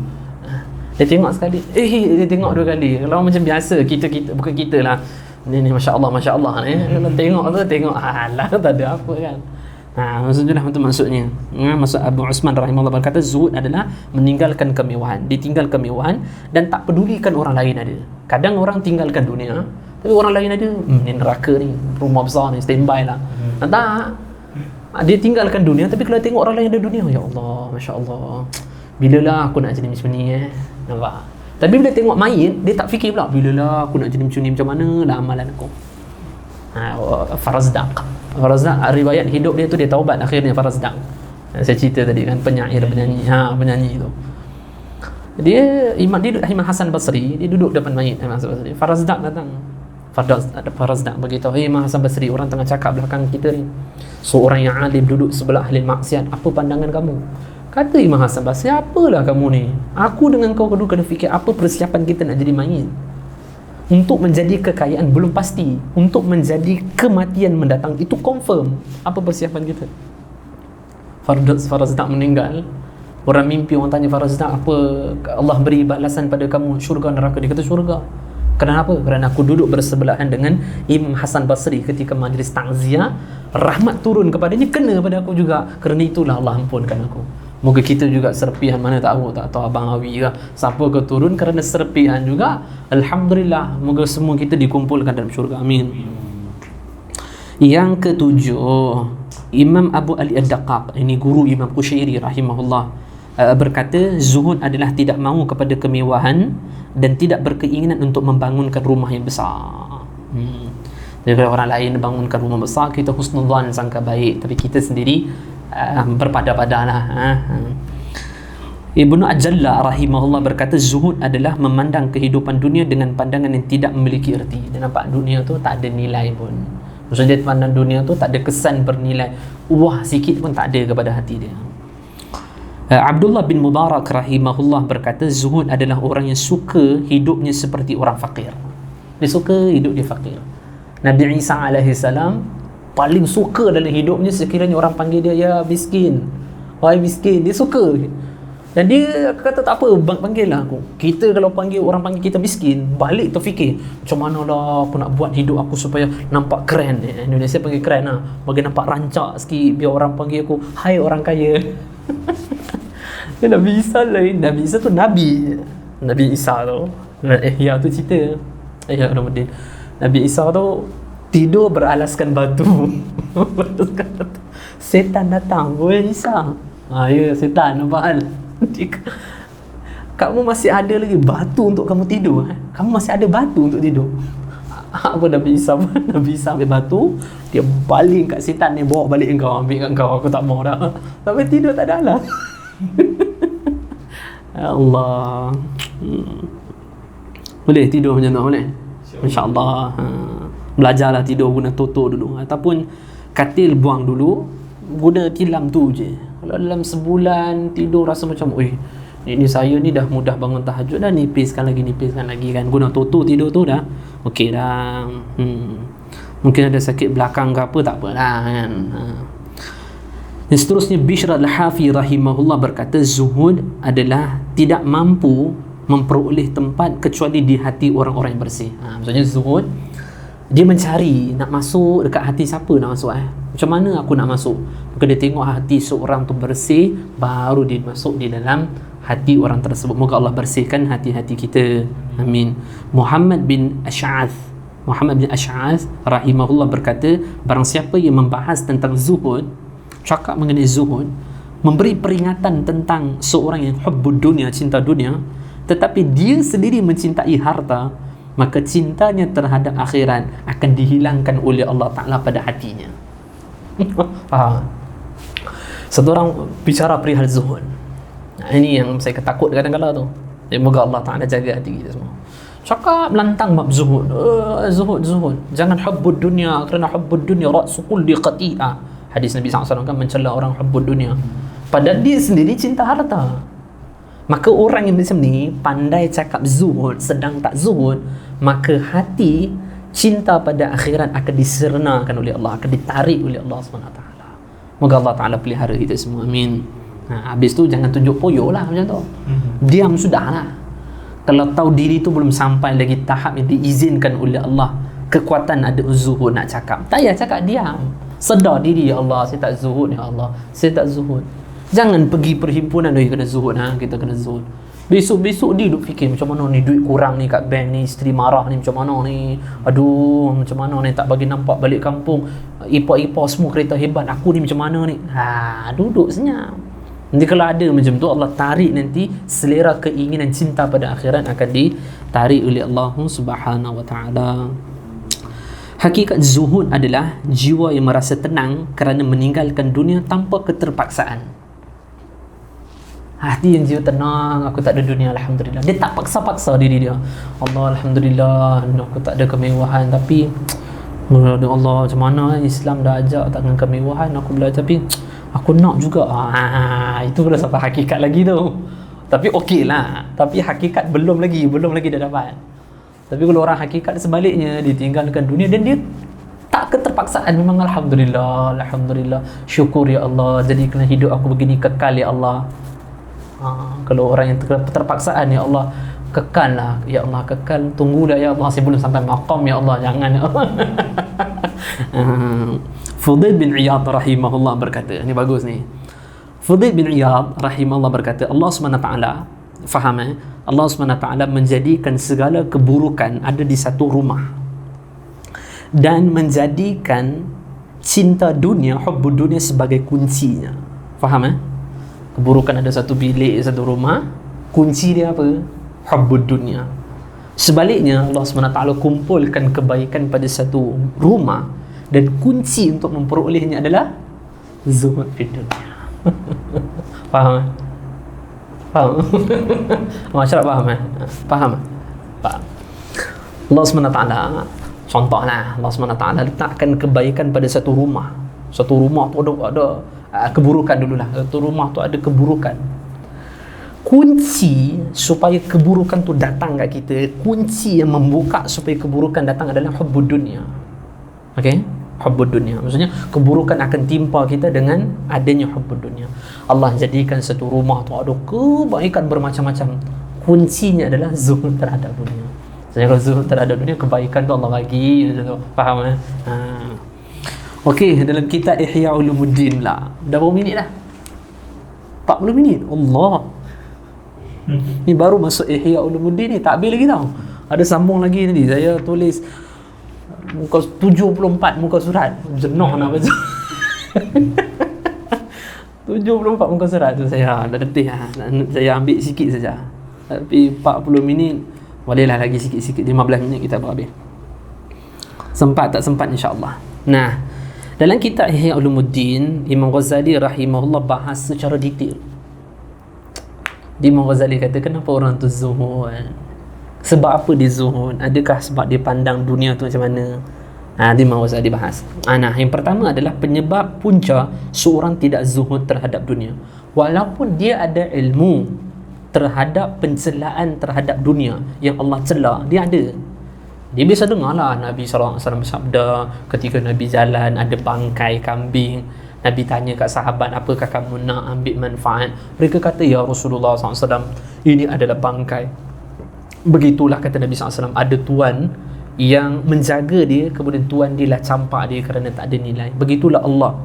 Dia tengok sekali, dia tengok dua kali. Kalau macam biasa, kita bukan kita lah. Ni masya-Allah ni. Tengok tu, tengok alah, tak ada apa kan. Maksudnya lah, itu maksudnya. Maksud Abu Osman rahimahullah berkata, zuhud adalah meninggalkan kemewahan. Ditinggal kemewahan dan tak pedulikan orang lain ada. Kadang orang tinggalkan dunia, tapi orang lain ada, ni neraka ni, rumah besar ni, standby lah. Tak, dia tinggalkan dunia, tapi kalau tengok orang lain ada dunia, ya Allah, Masya Allah, bilalah aku nak jadi macam ni nampak. Tapi bila tengok mayit, dia tak fikir pula, bilalah aku nak jadi macam ni, macam mana lah amalan aku. Farazdaq, riwayat hidup dia tu, dia taubat akhirnya. Farazdaq, saya cerita tadi kan, penyanyi tu. Dia Imam Hasan Basri, dia duduk depan mayit Imam Hasan Basri. Farazdaq datang. Farazdaq beritahu, Imam Hasan Basri, orang tengah cakap belakang kita ni, seorang yang alim duduk sebelah ahli maksiat, apa pandangan kamu? Kata Imam Hasan Basri, apalah kamu ni, aku dengan kau kedua kena fikir apa persiapan kita nak jadi mayit. Untuk menjadi kekayaan belum pasti, untuk menjadi kematian mendatang itu confirm. Apa persiapan kita? Farazdaq meninggal. Orang mimpi, orang tanya Farazdaq, apa Allah beri balasan pada kamu, syurga neraka? Dia kata syurga. Kenapa? Kerana aku duduk bersebelahan dengan Imam Hasan Basri ketika majlis takziah, rahmat turun kepadanya, kena pada aku juga. Kerana itulah Allah ampunkan aku. Moga kita juga serpihan, mana tahu Abang Awi ke siapa ke turun kerana serpihan juga. Alhamdulillah, moga semua kita dikumpulkan dalam syurga, amin. Yang ketujuh, Imam Abu Ali Ad-Daqqaq, ini guru Imam Qushairi rahimahullah, berkata, zuhud adalah tidak mahu kepada kemewahan dan tidak berkeinginan untuk membangunkan rumah yang besar. Jadi kalau orang lain bangunkan rumah besar, kita husnudzan, sangka baik, tapi kita sendiri berpada-padalah. Ibnu Ajalla rahimahullah berkata, zuhud adalah memandang kehidupan dunia dengan pandangan yang tidak memiliki erti. Dia nampak dunia tu tak ada nilai pun. Maksudnya dia pandang dunia tu tak ada kesan bernilai, wah sikit pun tak ada kepada hati dia. Abdullah bin Mubarak rahimahullah berkata, zuhud adalah orang yang suka hidupnya seperti orang fakir. Dia suka hidup dia fakir. Nabi Isa alaihi salam paling suka dalam hidupnya sekiranya orang panggil dia ya miskin, wahai miskin, dia suka. Dan dia kata tak apa, panggil lah aku. Kita kalau panggil orang panggil kita miskin, balik terfikir macam mana lah aku nak buat hidup aku supaya nampak keren. Indonesia panggil keren lah, bagi nampak rancak sikit, biar orang panggil aku hai orang kaya. Nabi Isa lain. Nabi Isa tu Nabi Isa tu Ihya tu cerita Ihya Ulumuddin. Nabi Isa tu tidur beralaskan batu. Setan datang, weh Isa. Ya setan, nampak hal. Kamu masih ada lagi batu untuk kamu tidur. Kamu masih ada batu untuk tidur. Apa Nabi Isa ambil batu, dia baling kat setan ni, bawa balik engkau, ambil kat engkau, aku tak mau dah. Sampai tidur tak ada lah. Ya Allah. Boleh tidur macam tu, boleh? InsyaAllah. Belajarlah tidur guna tutup dulu, ataupun katil buang dulu, guna tilam tu je. Kalau dalam sebulan tidur rasa macam ini saya ni dah mudah bangun tahajud dah, nipiskan lagi kan, guna tutup tidur tu dah okey dah. Mungkin ada sakit belakang ke apa, tak apalah kan. Yang seterusnya, Bishr al-Hafi rahimahullah berkata, zuhud adalah tidak mampu memperoleh tempat kecuali di hati orang-orang yang bersih. Maksudnya zuhud, dia mencari nak masuk dekat hati siapa nak masuk. Macam mana aku nak masuk? Maka dia tengok hati seorang tu bersih, baru dia masuk di dalam hati orang tersebut. Moga Allah bersihkan hati-hati kita. Amin. Muhammad bin Ash'ath rahimahullah berkata, barang siapa yang membahas tentang zuhud, cakap mengenai zuhud, memberi peringatan tentang seorang yang hubbud dunia, cinta dunia, tetapi dia sendiri mencintai harta, maka cintanya terhadap akhirat akan dihilangkan oleh Allah Ta'ala pada hatinya. Satu orang bicara perihal zuhud. Ini yang saya takut kadang-kadang tu. Semoga Allah Ta'ala jaga hati kita semua. Cakap lantang bab zuhud. Zuhud. Jangan hubbud dunia, kerana hubbud dunia ra'su kulli qati'ah. Hadis Nabi SAW kan mencela orang hubbud dunia, padahal dia sendiri cinta harta. Maka orang yang macam ni pandai cakap zuhud sedang tak zuhud, maka hati cinta pada akhirat akan disernakan oleh Allah, akan ditarik oleh Allah SWT. Moga Allah Ta'ala pelihara kita semua. Amin. Habis tu jangan tunjuk poyo lah macam tu. Diam sudah lah. Kalau tahu diri tu belum sampai lagi tahap yang diizinkan oleh Allah, kekuatan ada zuhud nak cakap, tak payah cakap, diam. Sedar diri, ya Allah saya tak zuhud, ya Allah saya tak zuhud. Jangan pergi perhimpunan, kena zuhud, kita kena zuhud. Besok-besok dia duk fikir macam mana ni, duit kurang ni kat bank ni, isteri marah ni macam mana ni, aduh macam mana ni, tak bagi nampak balik kampung, ipar-ipar semua kereta hebat, aku ni macam mana ni. Duduk senyap. Nanti kalau ada macam tu, Allah tarik, nanti selera keinginan cinta pada akhirat akan ditarik oleh Allah Subhanahu wa ta'ala. Hakikat zuhud adalah jiwa yang merasa tenang kerana meninggalkan dunia tanpa keterpaksaan. Hati yang jiwa tenang, aku tak ada dunia, Alhamdulillah. Dia tak paksa-paksa diri dia. Allah, Alhamdulillah, aku tak ada kemewahan, tapi Allah, macam mana Islam dah ajak tak dengan kemewahan, aku belajar, tapi aku nak juga. Itu kalau sampai hakikat lagi tu. Tapi okey lah, tapi hakikat belum lagi dah dapat. Tapi kalau orang hakikat sebaliknya, ditinggalkan dunia dan dia tak keterpaksaan, memang Alhamdulillah, syukur ya Allah, jadikan hidup aku begini kekal ya Allah. Kalau orang yang terpaksaan, ya Allah kekal lah, ya Allah kekal, tunggulah ya Allah, saya belum sampai maqam ya Allah, jangan ya Allah. Fudail bin Iyad rahimahullah berkata, ini bagus ni. Fudail bin Iyad rahimahullah berkata, Allah SWT faham, Allah SWT menjadikan segala keburukan ada di satu rumah dan menjadikan cinta dunia, hubbud dunia sebagai kuncinya. Faham? Keburukan ada satu bilik, satu rumah, kunci dia apa? Hubbud dunia. Sebaliknya, Allah SWT kumpulkan kebaikan pada satu rumah dan kunci untuk memperolehnya adalah zuhud di dunia. Faham? Faham? Masyarakat faham? Faham? Allah SWT, contohlah, Allah SWT letakkan kebaikan pada satu rumah. Satu rumah tu ada keburukan dululah. Satu rumah tu ada keburukan. Kunci supaya keburukan tu datang kat kita, kunci yang membuka supaya keburukan datang adalah hubbud dunia. Okey, hubbud dunia. Maksudnya keburukan akan timpa kita dengan adanya hubbud dunia. Allah jadikan satu rumah tu ada kebaikan bermacam-macam. Kuncinya adalah zuhud terhadap dunia. Maksudnya kalau zuhud terhadap dunia, kebaikan tu Allah bagi macam tu. Faham Okey, dalam kitab Ihya Ulumuddin pula. Dah berapa minit dah? 40 minit. Allah. Ni baru masuk Ihya Ulumuddin ni, tak habis lagi tau. Ada sambung lagi tadi. Saya tulis muka 74 muka surat. Jenuh nak baca. 74 muka surat tu saya dah letih lah. Saya ambil sikit saja. Tapi 40 minit bolehlah lagi sikit-sikit, 15 minit kita habis. Sempat tak sempat insya-Allah. Nah, dalam kitab Ihya Ulumuddin, Imam Ghazali rahimahullah bahas secara detail. Imam Ghazali kata kenapa orang tu zuhud? Sebab apa dia zuhud? Adakah sebab dia pandang dunia tu macam mana? Dia mahu saya dibahas. Nah, yang pertama adalah penyebab punca seorang tidak zuhud terhadap dunia. Walaupun dia ada ilmu terhadap pencelaan terhadap dunia yang Allah cela, dia ada. Dia biasa dengar lah Nabi SAW bersabda ketika Nabi jalan ada bangkai kambing. Nabi tanya kat sahabat, apakah kamu nak ambil manfaat? Mereka kata, ya Rasulullah SAW, ini adalah bangkai. Begitulah kata Nabi SAW, ada tuan yang menjaga dia, kemudian tuan dia lah campak dia kerana tak ada nilai. Begitulah Allah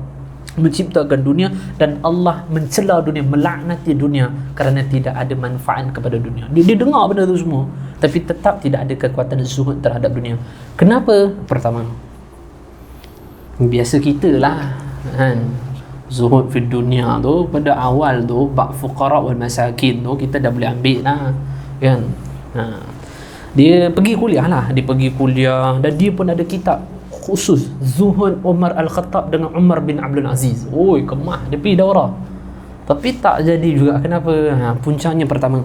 menciptakan dunia dan Allah mencela dunia, melaknati dunia kerana tidak ada manfaat kepada dunia. Dia dengar benda tu semua, tapi tetap tidak ada kekuatan zuhud terhadap dunia. Kenapa? Pertama, biasa kita lah kan, zuhud fi dunia tu pada awal tu bab fuqara wal masakin tu kita dah boleh ambil lah kan. Dia pergi kuliah lah, dia pergi kuliah dan dia pun ada kitab khusus Zuhud Umar Al-Khattab dengan Umar bin Abdul Aziz. Oi, kemah dia pergi daurah. Tapi tak jadi juga. Kenapa? Puncanya pertama,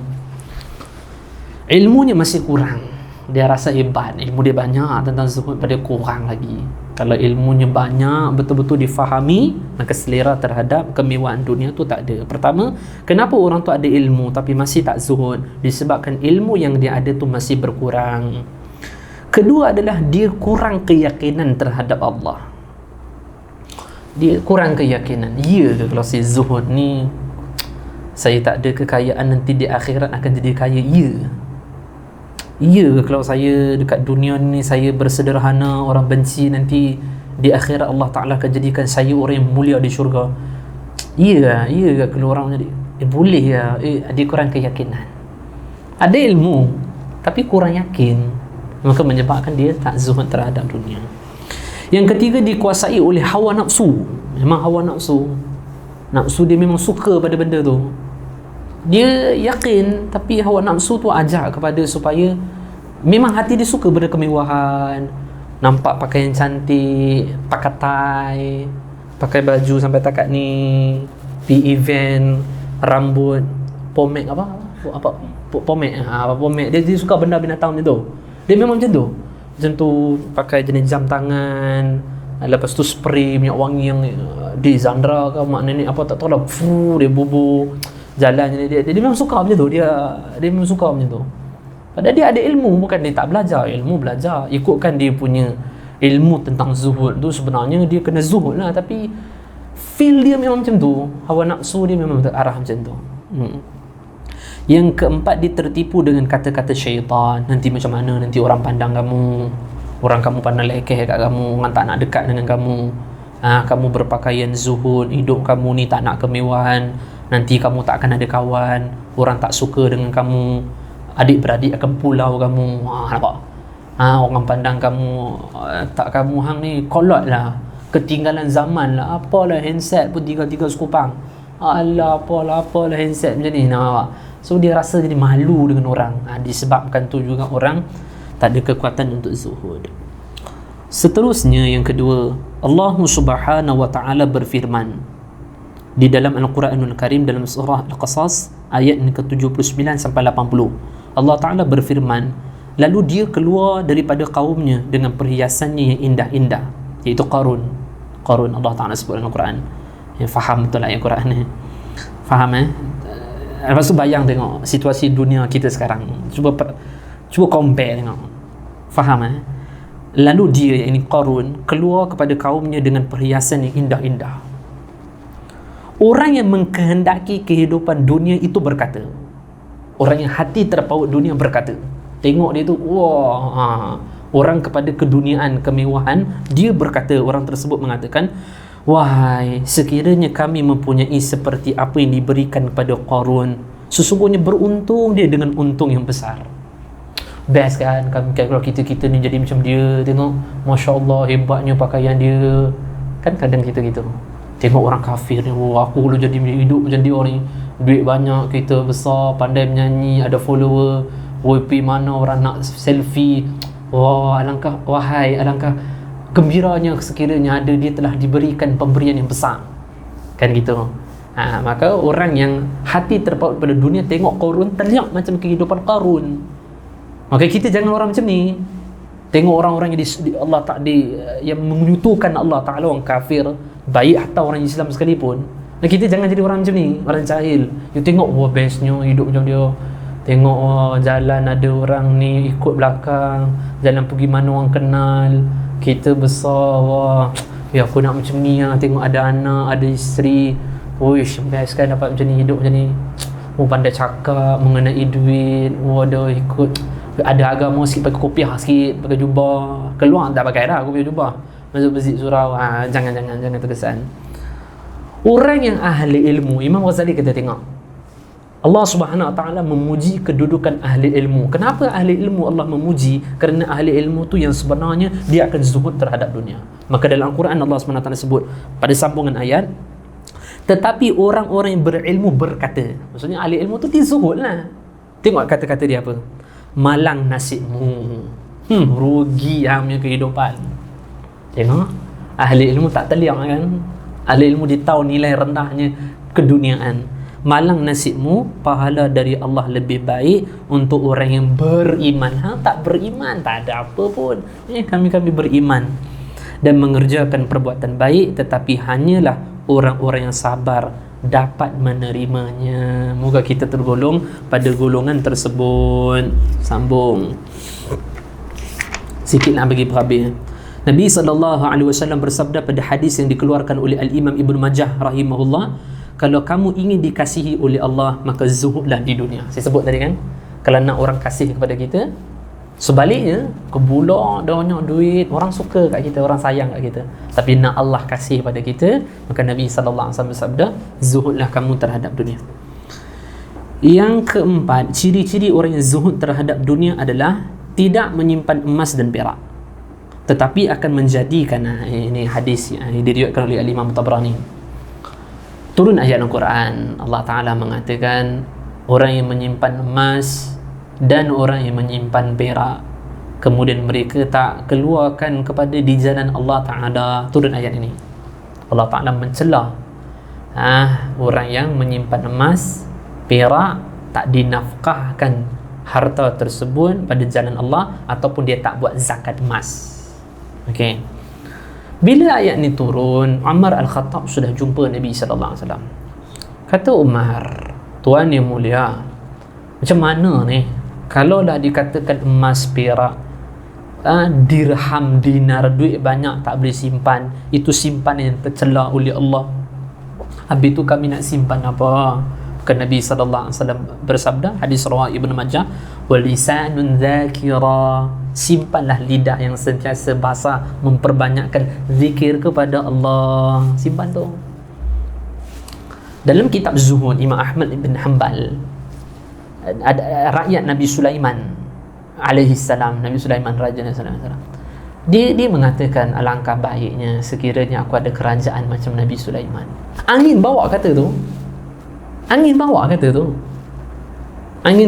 ilmunya masih kurang. Dia rasa hebat, ilmu dia banyak tentang zuhud, pada kurang lagi. Kalau ilmunya banyak, betul-betul difahami, maka selera terhadap kemewahan dunia tu tak ada. Pertama, kenapa orang tu ada ilmu tapi masih tak zuhud? Disebabkan ilmu yang dia ada tu masih berkurang. Kedua adalah dia kurang keyakinan terhadap Allah. Dia kurang keyakinan. Ya ke kalau saya zuhud ni, saya tak ada kekayaan nanti di akhirat akan jadi kaya? Ya. Ya ke kalau saya dekat dunia ni saya bersederhana, orang benci, nanti di akhirat Allah Ta'ala akan jadikan saya orang yang mulia di syurga? Ya ke kalau orang jadi boleh ya. Dia kurang keyakinan. Ada ilmu tapi kurang yakin, maka menyebabkan dia tak zuhud terhadap dunia. Yang ketiga, dikuasai oleh hawa nafsu. Memang hawa nafsu dia memang suka pada benda tu. Dia yakin, tapi hawa nafsu tu ajak kepada supaya memang hati dia suka pada kemewahan, nampak pakaian cantik, pakai tie, pakai baju sampai takat ni, pergi event, rambut, pomade pomade, dia suka benda binatang macam tu. Dia memang macam tu. Macam tu, pakai jenis jam tangan, lepas tu spray minyak wangi yang di Zandra ke mak nenek apa tak tahu lah, dia bubur jalan dia memang suka macam tu. Dia memang suka macam tu. Padahal dia ada ilmu, bukan dia tak belajar. Ilmu belajar, ikutkan dia punya ilmu tentang zuhud tu, sebenarnya dia kena zuhud lah, tapi feel dia memang macam tu. Hawa nafsu dia memang terarah macam tu. Yang keempat, dia tertipu dengan kata-kata syaitan. Nanti macam mana nanti orang pandang kamu, orang kamu pandang lekeh kat kamu, orang tak nak dekat dengan kamu. Kamu berpakaian zuhud, hidup kamu ni tak nak kemewahan, nanti kamu tak akan ada kawan, orang tak suka dengan kamu, adik-beradik akan pulau kamu. Nampak? Orang pandang kamu, tak kamu hang ni kolot lah, ketinggalan zaman lah, apalah handset pun 3 sekupang, apalah handset macam ni. Nampak? So dia rasa jadi malu dengan orang. Disebabkan tu juga orang tak ada kekuatan untuk zuhud. Seterusnya, yang kedua, Allah Subhanahu wa ta'ala berfirman di dalam Al-Quranul Karim, dalam surah Al-Qasas ayat ke-79 sampai 80. Allah Ta'ala berfirman, lalu dia keluar daripada kaumnya dengan perhiasannya yang indah-indah, iaitu Qarun. Allah Ta'ala sebut dalam Al-Quran. Faham betul ayat Quran ni? Faham Lepas tu bayang tengok situasi dunia kita sekarang. Cuba compare tengok. Faham Lalu dia, yakni Qarun, keluar kepada kaumnya dengan perhiasan yang indah-indah. Orang yang mengkehendaki kehidupan dunia itu berkata, orang yang hati terpaut dunia berkata, tengok dia tu, wah, orang kepada keduniaan, kemewahan, dia berkata, orang tersebut mengatakan, wahai, sekiranya kami mempunyai seperti apa yang diberikan kepada Qarun, sesungguhnya beruntung dia dengan untung yang besar. Best kan kalau kita ni jadi macam dia, tengok Masya Allah hebatnya pakaian dia. Kan kadang kita gitu, tengok orang kafir ni, wah aku kalau jadi hidup macam dia ni, duit banyak, kereta besar, pandai menyanyi, ada follower, pergi mana orang nak selfie, wah alangkah gembiranya sekiranya ada dia telah diberikan pemberian yang besar. Kan gitu. Maka orang yang hati terpaut pada dunia tengok Qarun, terlihat macam kehidupan Qarun. Maka kita jangan orang macam ni. Tengok orang-orang yang Allah yang menyutukan Allah Ta'ala, orang kafir, baik atau orang Islam sekalipun. Dan kita jangan jadi orang macam ni, orang jahil. You tengok, wah bestnya hidup macam dia. Tengok, wah jalan ada orang ni ikut belakang, jalan pergi mana orang kenal, kita besar, wah ya aku nak macam ni lah. Tengok ada anak, ada isteri, wish best kan dapat macam ni, hidup macam ni. Pandai cakap mengenai duit, ada ikut, ada agama sikit, pakai kopiah sikit, pakai jubah, keluar tak pakai dah kopiah jubah, masuk masjid surau. Jangan terkesan. Orang yang ahli ilmu, Imam Ghazali kata, tengok Allah Subhanahu Wa Taala memuji kedudukan ahli ilmu. Kenapa ahli ilmu Allah memuji? Kerana ahli ilmu tu yang sebenarnya dia akan zuhud terhadap dunia. Maka dalam Al-Quran Allah Subhanahu Wa Taala sebut pada sambungan ayat, tetapi orang-orang yang berilmu berkata, maksudnya ahli ilmu tu dia zuhud lah. Tengok kata-kata dia apa, malang nasibmu, rugi hamnya kehidupan. Tengok, ahli ilmu tak teliang kan, ahli ilmu dia tahu nilai rendahnya keduniaan. Malang nasibmu, pahala dari Allah lebih baik untuk orang yang beriman. Tak beriman tak ada apa pun. Kami beriman dan mengerjakan perbuatan baik, tetapi hanyalah orang-orang yang sabar dapat menerimanya. Moga kita tergolong pada golongan tersebut. Sambung sikit nak bagi berhabis. Nabi SAW bersabda pada hadis yang dikeluarkan oleh Al-Imam Ibn Majah rahimahullah, kalau kamu ingin dikasihi oleh Allah, maka zuhudlah di dunia. Saya sebut tadi kan, kalau nak orang kasih kepada kita, sebaliknya kebulak, banyak duit, orang suka kat kita, orang sayang kat kita, tapi nak Allah kasih pada kita, maka Nabi SAW bersabda, zuhudlah kamu terhadap dunia. Yang keempat, ciri-ciri orang yang zuhud terhadap dunia adalah tidak menyimpan emas dan perak, tetapi akan menjadikan, ini hadis yang diriwayatkan oleh Al-Imam Tabrani, turun ayat Al-Quran, Allah Ta'ala mengatakan, orang yang menyimpan emas dan orang yang menyimpan perak, kemudian mereka tak keluarkan kepada di jalan Allah Ta'ala. Turun ayat ini, Allah Ta'ala mencela orang yang menyimpan emas, perak, tak dinafkahkan harta tersebut pada jalan Allah, ataupun dia tak buat zakat emas. Okey. Bila ayat ni turun, Umar Al-Khattab sudah jumpa Nabi SAW. Kata Umar, Tuan yang mulia, macam mana ni kalau dah dikatakan emas, perak, dirham, dinar, duit banyak tak boleh simpan, itu simpan yang tercela oleh Allah, habis tu kami nak simpan apa? Maka Nabi SAW bersabda, hadis riwayat Ibn Majah, walisanun dzakira, simpanlah lidah yang sentiasa basah, memperbanyakkan zikir kepada Allah. Simpan tu. Dalam kitab Zuhud, Imam Ahmad bin Hanbal, ada rakyat Nabi Sulaiman alaihi salam, Nabi Sulaiman raja Nabi Sulaiman, dia mengatakan, alangkah baiknya sekiranya aku ada kerajaan macam Nabi Sulaiman. Angin bawa kata tu, angin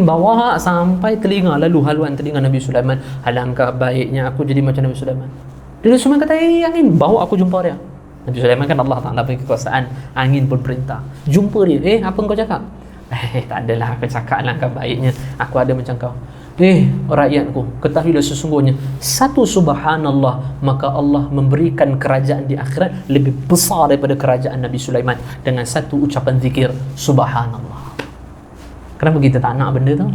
bawa sampai telinga, lalu haluan telinga Nabi Sulaiman, alangkah baiknya aku jadi macam Nabi Sulaiman. Nabi Sulaiman kata, angin bawa aku jumpa dia. Nabi Sulaiman kan Allah Ta'ala bagi kekuasaan, angin pun perintah, jumpa dia. Apa kau cakap? Tak adalah, aku cakap alangkah baiknya aku ada macam kau. Rakyatku, ketahuilah sesungguhnya satu subhanallah, maka Allah memberikan kerajaan di akhirat lebih besar daripada kerajaan Nabi Sulaiman dengan satu ucapan zikir subhanallah. Kenapa kita tak nak benda tu?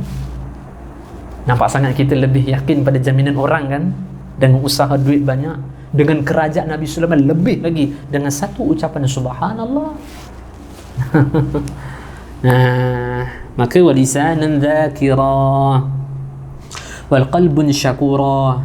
Nampak sangat kita lebih yakin pada jaminan orang kan? dengan usaha duit banyak, dengan kerajaan Nabi Sulaiman lebih lagi, dengan satu ucapan subhanallah. Maka walisanan dzakira wal qalbun syakura.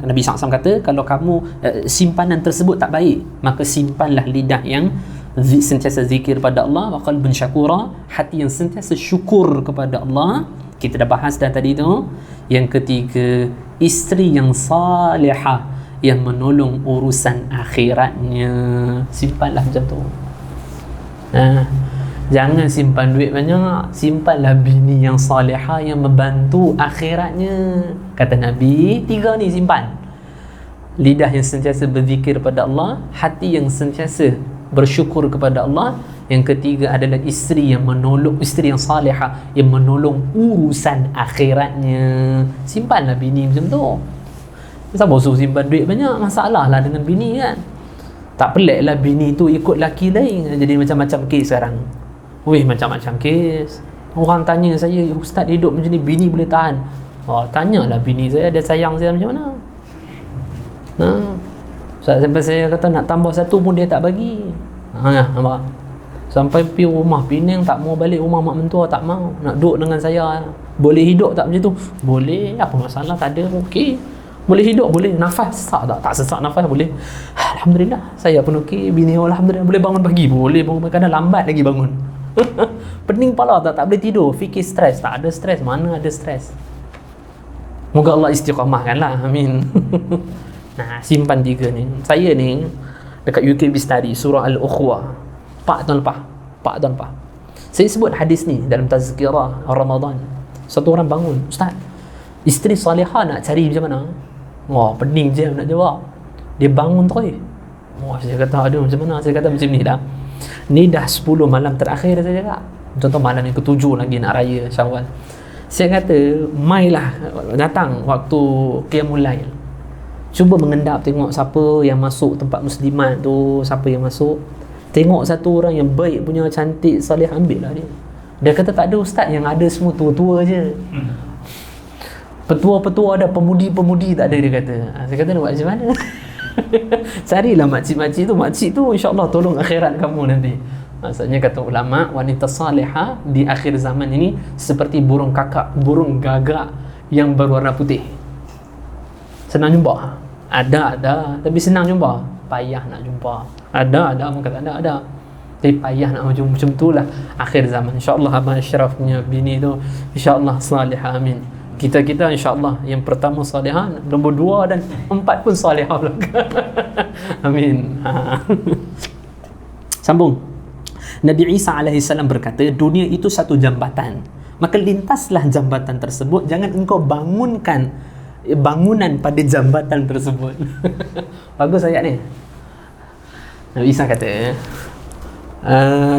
Nabi SAW kata, kalau kamu simpanan tersebut tak baik, maka simpanlah lidah yang sentiasa zikir pada Allah, wa qalbun syakura, hati yang sentiasa syukur kepada Allah. Kita dah bahas dah tadi tu. Yang ketiga, isteri yang salihah yang menolong urusan akhiratnya. Simpanlah macam tu. Jangan simpan duit banyak, simpanlah bini yang salihah yang membantu akhiratnya. Kata Nabi, 3 ni simpan. Lidah yang sentiasa berzikir pada Allah, hati yang sentiasa bersyukur kepada Allah. Yang ketiga adalah isteri yang menolong, isteri yang salihah yang menolong urusan akhiratnya. Simpanlah bini macam tu. Siapa suruh simpan duit banyak? Masalah lah dengan bini kan. Tak pelik lah bini tu ikut laki lain. Jadi macam-macam kes sekarang. Macam-macam kes. Orang tanya saya, ustaz hidup macam ni, bini boleh tahan? Tanyalah bini saya, dia sayang saya macam mana. Sampai saya kata nak tambah satu pun dia tak bagi. Nampak? Sampai pergi rumah Penang tak mau balik rumah mak mentua, tak mau nak duduk dengan saya. Boleh hidup tak macam tu? Boleh, apa masalah, tak ada, okey. Boleh hidup, boleh. Nafas sesak tak? Tak sesak nafas, boleh. Alhamdulillah, saya pun okey. Bini alhamdulillah boleh bangun pagi, boleh bangun, kadang lambat lagi bangun. Pening kepala tak boleh tidur, fikir stres, tak ada stres, mana ada stres. Moga Allah istiqamahkan lah, amin. Simpan 3 ni. Saya ni dekat UKB study surah Al-Ukhwah 4 tahun lepas. Saya sebut hadis ni dalam tazkirah Ramadan. Satu orang bangun, ustaz, isteri salihah nak cari macam mana? Pening je nak jawab. Dia bangun terus. Saya kata, aduh macam mana? Saya kata macam ni dah. Ni dah 10 malam terakhir saya cakap. Contoh malam yang ke-7 lagi nak raya Syawal. Saya kata, mailah datang waktu Qiyamul Lail. Cuba mengendap tengok siapa yang masuk tempat muslimat tu, siapa yang masuk. Tengok satu orang yang baik punya, cantik, salih, ambil lah dia. Dia kata tak ada ustaz, yang ada semua tua-tua je. Petua-petua ada, pemudi-pemudi tak ada, dia kata. Saya kata nak buat macam mana? Carilah makcik-makcik tu insya-Allah tolong akhirat kamu nanti. Maksudnya kata ulama, wanita salihah di akhir zaman ini seperti burung kakak, burung gagak yang berwarna putih. Senang jumpa. Ada, tapi senang jumpa. Payah nak jumpa. Ada, mungkin ada. Tapi payah nak macam tu lah akhir zaman. InsyaAllah Abang Ashraf punya bini tu InsyaAllah salihah, amin. Kita insyaAllah yang pertama salihah, nombor 2 dan 4 pun salihah belaka. Amin. Sambung. Nabi Isa AS berkata, dunia itu satu jambatan, maka lintaslah jambatan tersebut, jangan engkau bangunkan bangunan pada jambatan tersebut. Bagus ayat ni. Nabi Isa kata,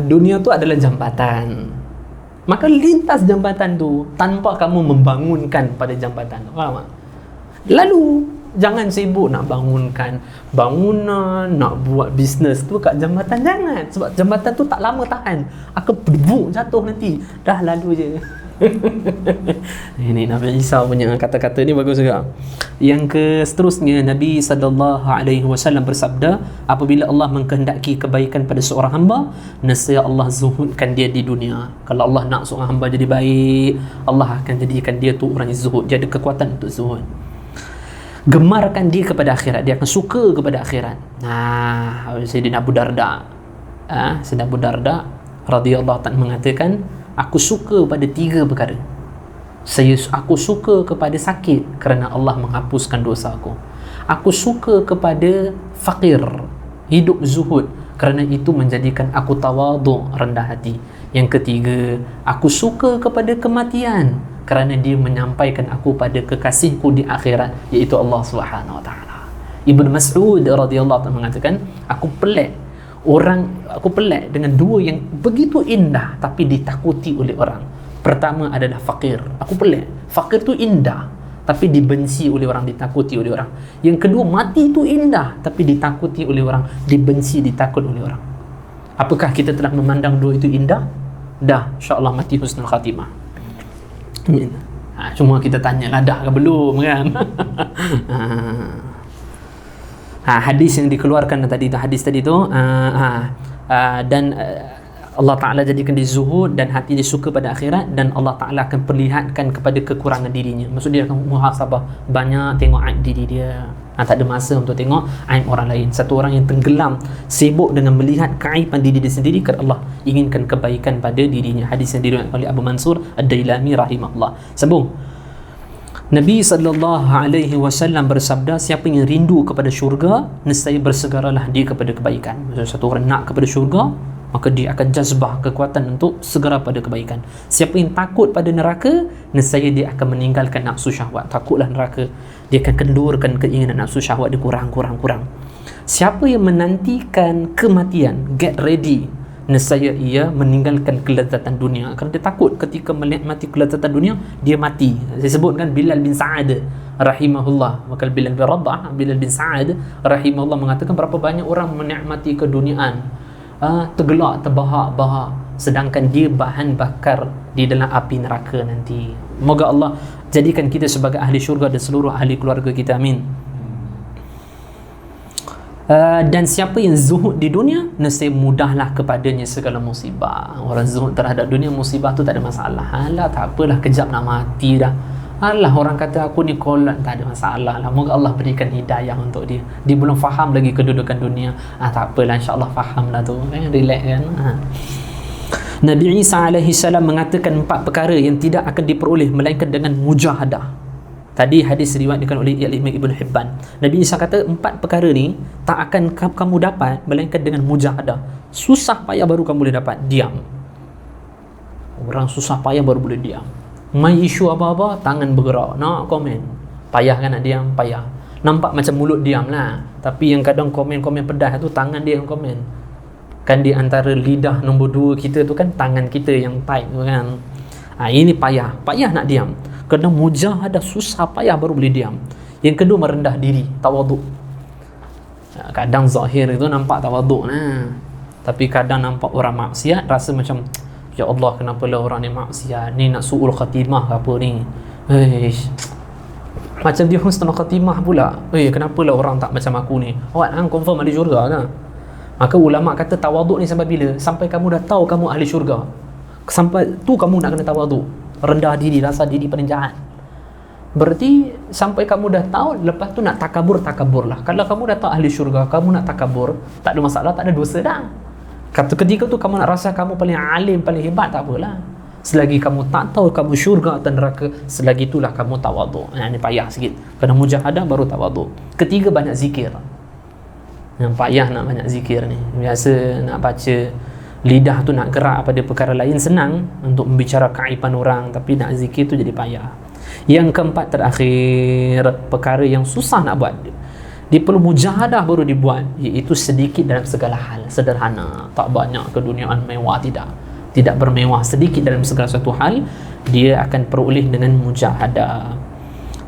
dunia tu adalah jambatan, maka lintas jambatan tu tanpa kamu membangunkan pada jambatan. Faham tak? Lalu jangan sibuk nak bangunkan bangunan, nak buat bisnes tu kat jambatan. Jangan, sebab jambatan tu tak lama tahan, akan berdebuk jatuh nanti. Dah lalu je. Ini Nabi Isa punya kata-kata ni bagus juga. Yang seterusnya, Nabi SAW bersabda, apabila Allah mengkehendaki kebaikan pada seorang hamba, nescaya Allah zuhudkan dia di dunia. Kalau Allah nak seorang hamba jadi baik, Allah akan jadikan dia tu orang yang zuhud. Dia ada kekuatan untuk zuhud. Gemarkan dia kepada akhirat, dia akan suka kepada akhirat. Sayyidina Abu Darda, Sayyidina Abu Darda radhiyallahu ta'ala mengatakan, aku suka pada 3 perkara. Aku suka kepada sakit kerana Allah menghapuskan dosa aku. Aku suka kepada fakir, hidup zuhud, kerana itu menjadikan aku tawaduk, rendah hati. Yang ketiga, aku suka kepada kematian kerana dia menyampaikan aku pada kekasihku di akhirat, iaitu Allah Subhanahu wa taala. Ibnu Mas'ud radhiyallahu ta'ala mengatakan, aku pelik dengan 2 yang begitu indah tapi ditakuti oleh orang. Pertama adalah fakir. Aku pelik. Fakir tu indah tapi dibenci oleh orang, ditakuti oleh orang. Yang kedua, mati tu indah tapi ditakuti oleh orang, dibenci, ditakut oleh orang. Apakah kita telah memandang 2 itu indah? Dah, insya-Allah mati husnul khatimah. Amin. Cuma kita tanya lah dah ke belum kan. Hadis yang dikeluarkan tadi tu, hadis tadi tu dan Allah Ta'ala jadikan dia zuhud dan hati dia suka pada akhirat, dan Allah Ta'ala akan perlihatkan kepada kekurangan dirinya. Maksud dia akan muhasabah, banyak tengok aib diri dia, tak ada masa untuk tengok aib orang lain. Satu orang yang tenggelam sibuk dengan melihat keaiban diri dia sendiri, kerana Allah inginkan kebaikan pada dirinya. Hadis yang diriwayatkan oleh Abu Mansur Ad-Dailami rahimahullah. Sambung. Nabi SAW bersabda, siapa yang rindu kepada syurga, nescaya bersegeralah dia kepada kebaikan. Maksudnya satu orang nak kepada syurga, maka dia akan jazbah kekuatan untuk segera pada kebaikan. Siapa yang takut pada neraka, nescaya dia akan meninggalkan nafsu syahwat. Takutlah neraka, dia akan kendurkan keinginan nafsu syahwat dia kurang. Siapa yang menantikan kematian, get ready, nescaya ia meninggalkan kelezatan dunia. Kerana dia takut ketika menikmati kelezatan dunia, dia mati. Saya sebutkan Bilal bin Sa'ad rahimahullah, maka Bilal bin Rabah, Bilal bin Sa'ad rahimahullah mengatakan berapa banyak orang menikmati keduniaan, tergelak, terbahak-bahak, sedangkan dia bahan bakar di dalam api neraka nanti. Moga Allah jadikan kita sebagai ahli syurga dan seluruh ahli keluarga kita, amin. Dan siapa yang zuhud di dunia, nescaya mudahlah kepadanya segala musibah. Orang zuhud terhadap dunia, musibah tu tak ada masalah. Alah, tak apalah, kejap nak mati dah. Alah, orang kata aku ni kolot, tak ada masalah lah. Moga Allah berikan hidayah untuk dia. Dia belum faham lagi kedudukan dunia. Tak apalah, insyaAllah faham lah tu. Relax kan. Nabi Isa AS mengatakan 4 perkara yang tidak akan diperoleh melainkan dengan mujahadah. Tadi hadis diriwayatkan oleh Imam Ibn Hibban. Nabi Isa kata 4 perkara ni tak akan kamu dapat melainkan dengan mujahadah. Susah payah baru kamu boleh dapat. Diam. Orang susah payah baru boleh diam. Main isu apa-apa, tangan bergerak, nak komen. Payah kan nak diam? Payah. Nampak macam mulut diam lah, tapi yang kadang komen-komen pedas tu tangan dia yang komen. Kan di antara lidah nombor 2 kita tu kan tangan kita yang tight tu kan. Ini payah nak diam. Kena mujahadah, susah payah baru boleh diam. Yang kedua, merendah diri, tawaduk. Kadang zahir itu nampak tawaduk lah, tapi kadang nampak orang maksiat rasa macam, ya Allah, kenapalah orang ni maksiat ni, nak su'ul khatimah ke apa ni. Macam dia husnul khatimah pula. Kenapalah orang tak macam aku ni. Awak confirm ahli syurga kan? Maka ulama kata tawaduk ni sampai bila? Sampai kamu dah tahu kamu ahli syurga. Sampai tu kamu nak kena tawaduk. Rendah diri, rasa diri paling jahat. Berarti sampai kamu dah tahu, lepas tu nak takabur lah. Kalau kamu dah tahu ahli syurga, kamu nak takabur, tak ada masalah, tak ada dosa dah. Kata ketika tu kamu nak rasa kamu paling alim, paling hebat, tak apalah. Selagi kamu tak tahu kamu syurga atau neraka, selagi itulah kamu tawaduk. Ini payah sikit. Kena mujahadah baru tawaduk. Ketiga, banyak zikir. Yang payah nak banyak zikir ni. Biasa nak baca, lidah tu nak gerak pada perkara lain senang untuk membicara keaiban orang, tapi nak zikir tu jadi payah. Yang keempat terakhir, perkara yang susah nak buat, dia perlu mujahadah baru dibuat, iaitu sedikit dalam segala hal, sederhana, tak banyak keduniaan mewah, tidak bermewah, sedikit dalam segala satu hal, dia akan peroleh dengan mujahadah.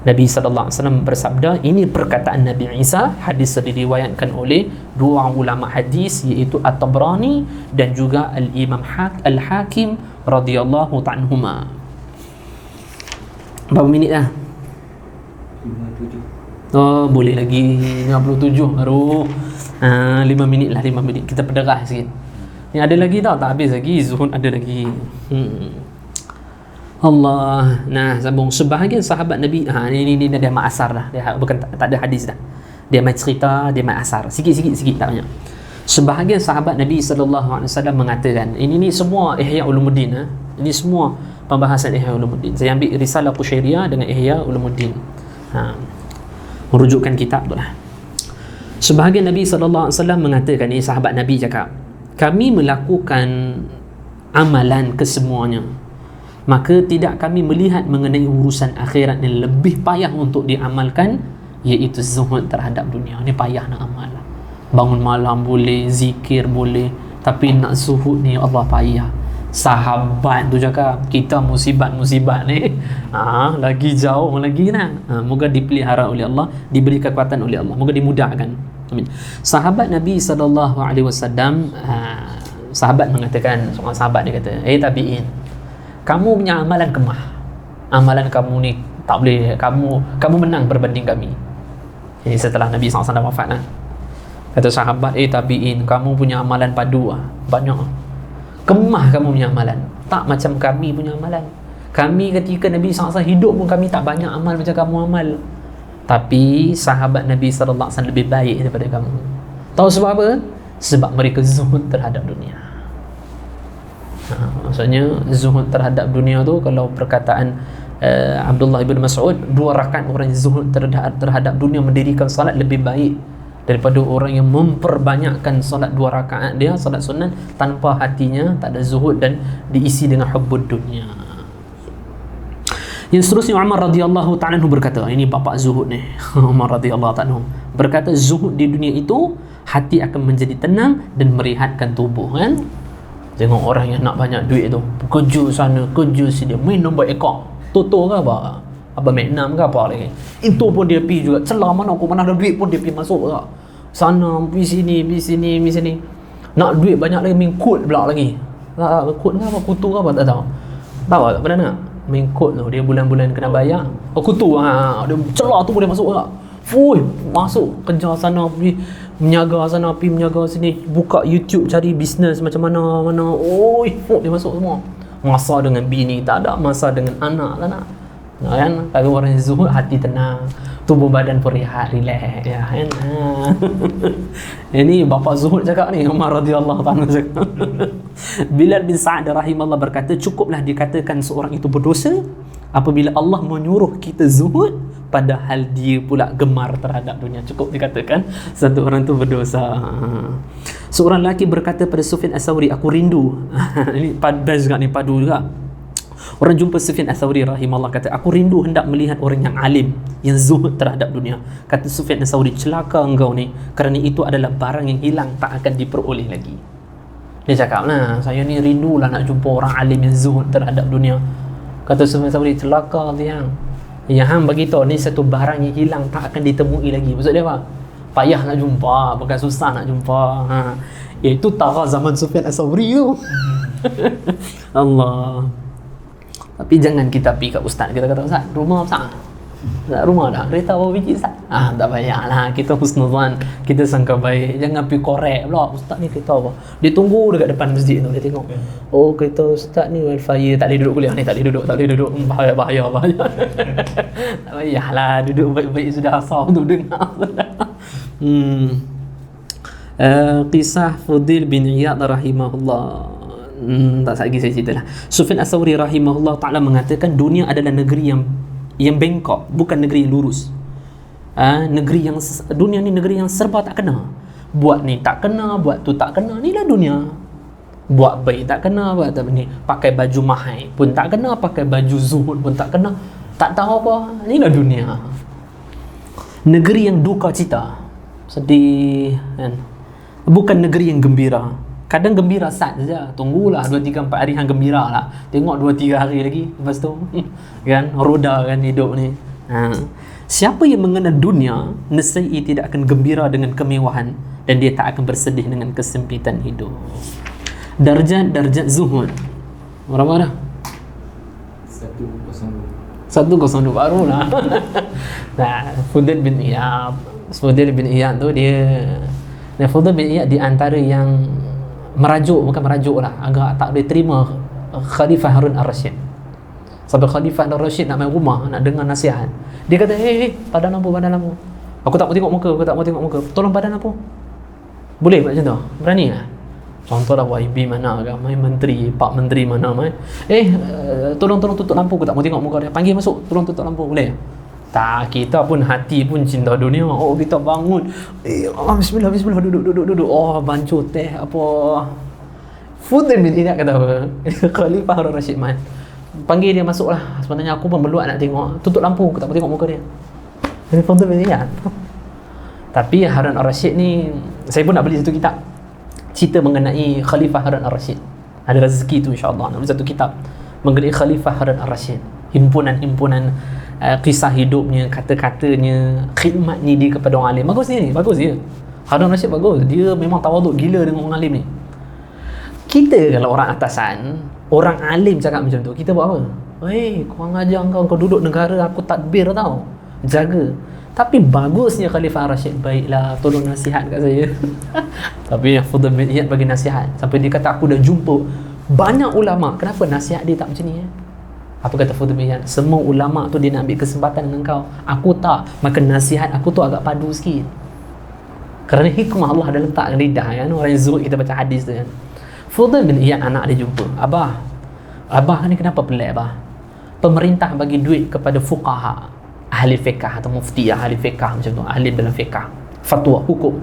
Nabi SAW bersabda, ini perkataan Nabi Isa, hadis diriwayatkan oleh 2 ulama hadis, iaitu At-Tabrani dan juga Al-Imam Al-Hakim radhiyallahu ta'anhuma. Berapa minit dah? 57. Boleh lagi 57 baru. 5 minit lah, 5 minit. Kita pederah sikit. Ni ada lagi tak? Tak habis lagi. Zuhud ada lagi. Allah. Nah, sambung. Sebahagian sahabat Nabi, ini dia main asar dah. Dia bukan tak ada hadis dah. Dia main cerita, dia main asar. Sikit tak banyak. Sebahagian sahabat Nabi SAW mengatakan, ini semua Ihya Ulumuddin. Ini semua pembahasan Ihya Ulumuddin. Saya ambil Risalah Qushairiyah dengan Ihya Ulumuddin. Merujukkan kitab tu lah. Sebahagian Nabi SAW mengatakan, ini sahabat Nabi cakap, kami melakukan amalan kesemuanya, maka tidak kami melihat mengenai urusan akhirat yang lebih payah untuk diamalkan, iaitu zuhud terhadap dunia. Ni payah nak amal. Bangun malam boleh, zikir boleh, tapi nak zuhud ni Allah payah. Sahabat tu cakap, kita musibat ni lagi jauh lagi lah. Moga dipelihara oleh Allah, diberi kekuatan oleh Allah, moga dimudahkan. Amin. Sahabat Nabi SAW, sahabat mengatakan, seorang sahabat dia kata, tabi'in, kamu punya amalan kemah. amalan kamu ni tak boleh, kamu menang berbanding kami. Ini setelah Nabi SAW wafat lah. Kata sahabat, tabi'in, kamu punya amalan padu lah, banyak. Kemah kamu punya amalan, tak macam kami punya amalan. Kami ketika Nabi SAW hidup pun kami tak banyak amal macam kamu amal. Tapi sahabat Nabi SAW lebih baik daripada kamu. Tahu sebab apa? Sebab mereka zuhud terhadap dunia. Maksudnya zuhud terhadap dunia tu, kalau perkataan Abdullah ibn Mas'ud, 2 rakaat orang yang zuhud terhadap dunia, mendirikan salat lebih baik daripada orang yang memperbanyakkan solat 2 rakaat dia, solat sunat, tanpa hatinya tak ada zuhud dan diisi dengan hubbud dunia. Yang seterusnya, Umar radhiyallahu ta'ala anhu berkata, ini bapa zuhud ni, Umar radhiyallahu ta'ala anhu berkata, zuhud di dunia itu hati akan menjadi tenang dan merehatkan tubuh, kan? Tengok orang yang nak banyak duit tu, kerja sana kerja sini, main nombor ekor, toto ke apa Magnum ke apa lagi, itu pun dia pergi juga. Celah mana aku, mana ada duit pun dia pergi masuk ke sana, pergi sini. Nak duit banyak lagi, main kod pula lagi. Kod ke apa, kutu ke apa, tak tahu tak pernah nak main kod tu. Dia bulan-bulan kena bayar. Kutu dia celah tu boleh masuk ke. Masuk kerja sana, pergi menjaga sana, pergi menjaga sini, buka YouTube cari bisnes macam mana. Dia masuk semua. Masa dengan bini tak ada, masa dengan anak tak nak. Kan? Tapi orang yang zuhud, hati tenang, tubuh badan pun rehat, relax, ya kan? Ini bapa zuhud cakap ni, Umar radhiyallahu ta'ala cakap. Bilal bin Sa'ad rahimahullah berkata, cukuplah dikatakan seorang itu berdosa apabila Allah menyuruh kita zuhud padahal dia pula gemar terhadap dunia. Cukup dikatakan satu orang tu berdosa. Seorang lelaki berkata pada Sufyan Ats-Tsauri, aku rindu. Ini best juga ni, padu juga. Orang jumpa Sufyan Ats-Tsauri rahimahullah, kata, aku rindu hendak melihat orang yang alim, yang zuhud terhadap dunia. Kata Sufyan Ats-Tsauri, celaka engkau ni, kerana itu adalah barang yang hilang, tak akan diperoleh lagi. Dia cakap lah, saya ni rindulah nak jumpa orang alim yang zuhud terhadap dunia. Kata Sufyan Ats-Tsauri, celaka tiang, yang hang beritahu ni satu barang yang hilang, tak akan ditemui lagi. Maksud dia apa? Payah nak jumpa, bukan susah nak jumpa. Iaitu tara zaman Sufyan Ats-Tsauri tu. Allah. Tapi jangan kita pergi kat ustaz, kita kata, ustaz, rumah ustaz, rumah dah, kereta berapa biji ustaz? Tak payahlah, kita husnuzan, kita sangka baik. Jangan pergi korek pula, ustaz ni kereta apa? Dia tunggu dekat depan masjid tu, dia tengok, oh kereta ustaz ni wifi, tak boleh duduk kuliah ni, tak boleh duduk, bahaya. Tak payahlah, duduk baik-baik, sudah asal untuk dengar. Kisah Fudail bin Iyad rahimahullah. Tak lagi saya cerita lah. Sufyan Ats-Tsauri rahimahullah ta'ala mengatakan, dunia adalah negeri yang bengkok, bukan negeri yang lurus. Dunia ni negeri yang serba tak kena. Buat ni tak kena, buat tu tak kena. Inilah dunia. Buat baik tak kena, buat tak ni. Pakai baju mahal pun tak kena, pakai baju zuhud pun tak kena. Tak tahu apa. Inilah dunia. Negeri yang duka cita, sedih, kan? Bukan negeri yang gembira. Kadang gembira sat saja, tunggulah 2-3-4 hari hang gembira lah, tengok 2-3 hari lagi, lepas tu kan roda kan hidup ni. Siapa yang mengenal dunia, nescaya tidak akan gembira dengan kemewahan, dan dia tak akan bersedih dengan kesempitan hidup. Darjat zuhud berapa dah? 102 baru lah. Nah, Fudail bin Iyad tu Fudail bin Iyad di antara yang bukan merajuk lah, agak tak boleh terima Khalifah Harun Ar-Rasyid. Sampai Khalifah Harun Ar-Rasyid nak main rumah, nak dengar nasihat, dia kata, padam lampu, aku tak mau tengok muka, tolong padam lampu. Boleh macam tu? Berani tak? Contohlah YB mana ke, main menteri, Pak Menteri mana main, tolong tutup lampu, aku tak mau tengok muka dia. Panggil masuk, tolong tutup lampu, boleh? Tak, kita pun hati pun cinta dunia. Kita bangun, bismillah, duduk. Bancu teh apa. Fudail bin Iyad kata apa? Khalifah Harun Ar-Rasyid man, panggil dia masuk lah. Sebenarnya aku pun meluat nak tengok. Tutup lampu, aku tak mau tengok muka dia. Jadi Fudail bin Iyad. Tapi Harun Ar-Rasyid ni, saya pun nak beli satu kitab cerita mengenai Khalifah Harun Ar-Rasyid. Ada rezeki tu insya-Allah nak beli satu kitab mengenai Khalifah Harun Ar-Rasyid. Himpunan kisah hidupnya, kata-katanya, khidmatnya dia kepada orang alim. Bagus dia. Harun Ar-Rasyid bagus. Dia memang tawaduk gila dengan orang alim ni. Kita kalau orang atasan, orang alim cakap macam tu, kita buat apa? Kurang ajar kau duduk negara aku takbir tau, jaga. Tapi bagusnya Khalifah Rashid, baiklah tolong nasihat kat saya. Tapi Fudhal bin Iyad bagi nasihat sampai dia kata aku dah jumpa banyak ulama, kenapa nasihat dia tak macam ni Apa kata Fudhal bin Iyad? Semua ulama tu dia nak ambil kesempatan dengan kau, aku tak, maka nasihat aku tu agak padu sikit. Kerana hikmah Allah dah letak lidah kan. Orang yang zuhud kita baca hadis tu kan. Fudhal bin Iyad anak dia jumpa, Abah ni kenapa pelik Abah? Pemerintah bagi duit kepada fuqaha, ahli fiqah atau mufti ahli fiqah macam tu, ahli dalam fiqah, fatwa, hukum.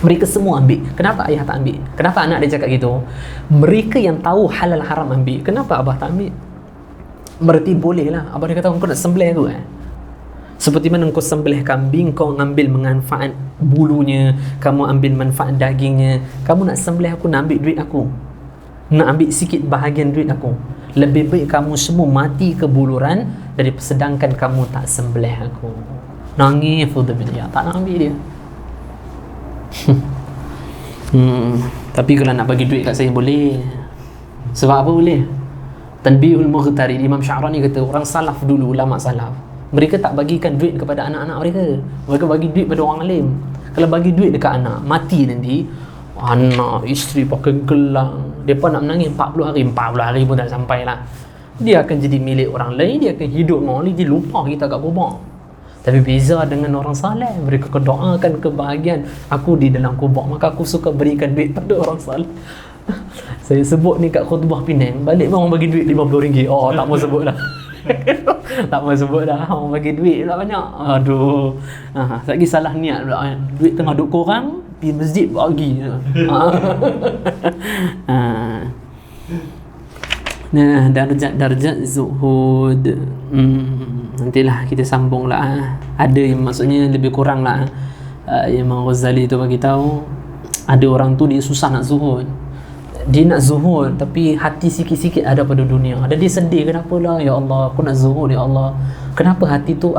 Mereka semua ambil. Kenapa ayah tak ambil? Kenapa anak dia cakap gitu? Mereka yang tahu halal haram ambil. Kenapa Abah tak ambil? Berarti boleh lah. Abah dia kata kau nak sembelih aku Seperti mana kau sembelih kambing, kau ambil manfaat bulunya, kamu ambil manfaat dagingnya. Kamu nak sembelih aku, nak ambil duit aku, nak ambil sikit bahagian duit aku. Lebih baik kamu semua mati kebuluran dari sedangkan kamu tak sembelih aku. Nangis Fudhal bin Iyad, tak nak ambil dia. Tapi kalau nak bagi duit kat saya boleh. Sebab apa boleh? Tanbihul Mughtarid, Imam Sya'rani kata orang salaf dulu, ulama salaf, mereka tak bagikan duit kepada anak-anak mereka. Mereka bagi duit pada orang alim. Kalau bagi duit dekat anak, mati nanti, anak, isteri pakai gelang, mereka nak menangis 40 hari pun tak sampai lah. Dia akan jadi milik orang lain, dia akan hidup dengan orang lain, dia lupa kita kat kubur. Tapi beza dengan orang saleh, mereka doakan kebahagiaan aku di dalam kubur, maka aku suka berikan duit pada orang saleh. Saya sebut ni kat khutbah Penang, balik orang bagi duit RM50. Oh, tak mau sebut dah. Tak mau sebut dah, orang bagi duit pula banyak. Aduh. Lagi salah niat pula kan. Duit tengah duk korang, pergi masjid bagi. Nah, darjat zuhud. Nantilah kita sambung lah. Ada yang maksudnya lebih kurang lah. Imam Ghazali tu bagi tahu ada orang tu dia susah nak zuhud. Dia nak zuhud tapi hati sikit-sikit ada pada dunia. Dan dia sedih, kenapa lah ya Allah, aku nak zuhud ya Allah. Kenapa hatiku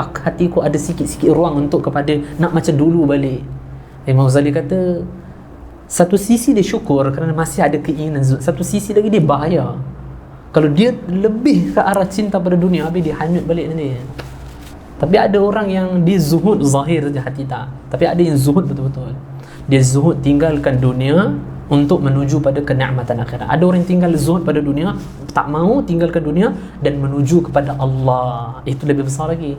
ada sikit-sikit ruang untuk kepada nak macam dulu balik. Imam Ghazali kata satu sisi dia syukur kerana masih ada keinginan zuhud, satu sisi lagi dia bahaya. Kalau dia lebih ke arah cinta pada dunia, habis dia hanyut balik nanti. Tapi ada orang yang dia zuhud zahir saja, hati tak. Tapi ada yang zuhud betul-betul. Dia zuhud tinggalkan dunia untuk menuju pada kenikmatan akhirat. Ada orang yang tinggal zuhud pada dunia, tak mau tinggalkan dunia dan menuju kepada Allah. Itu lebih besar lagi.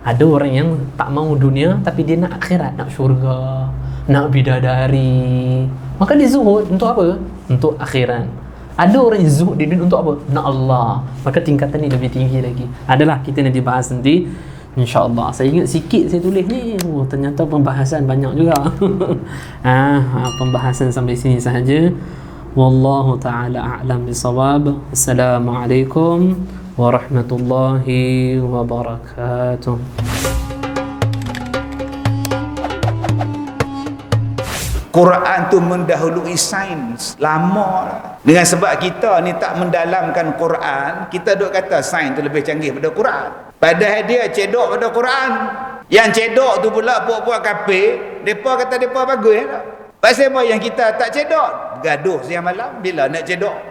Ada orang yang tak mau dunia tapi dia nak akhirat, nak syurga, nak bidadari. Maka dia zuhud untuk apa? Untuk akhirat. Ada orang yang zuhud di dunia untuk apa? Nak Allah. Maka tingkatan ni lebih tinggi lagi. Adalah kita nanti bahas nanti, InsyaAllah. Saya ingat sikit saya tulis ni. Ternyata pembahasan banyak juga. Pembahasan sampai sini sahaja. Wallahu ta'ala a'lam bisawab. Assalamualaikum warahmatullahi wabarakatuh.
Quran tu mendahului sains lama dah. Dengan sebab kita ni tak mendalamkan Quran, kita duk kata sains tu lebih canggih pada Quran. Padahal dia cedok pada Quran. Yang cedok tu pula puak-puak kafir, depa kata depa bagus tak? Pasal apa yang kita tak cedok? Gaduh siang malam bila nak cedok.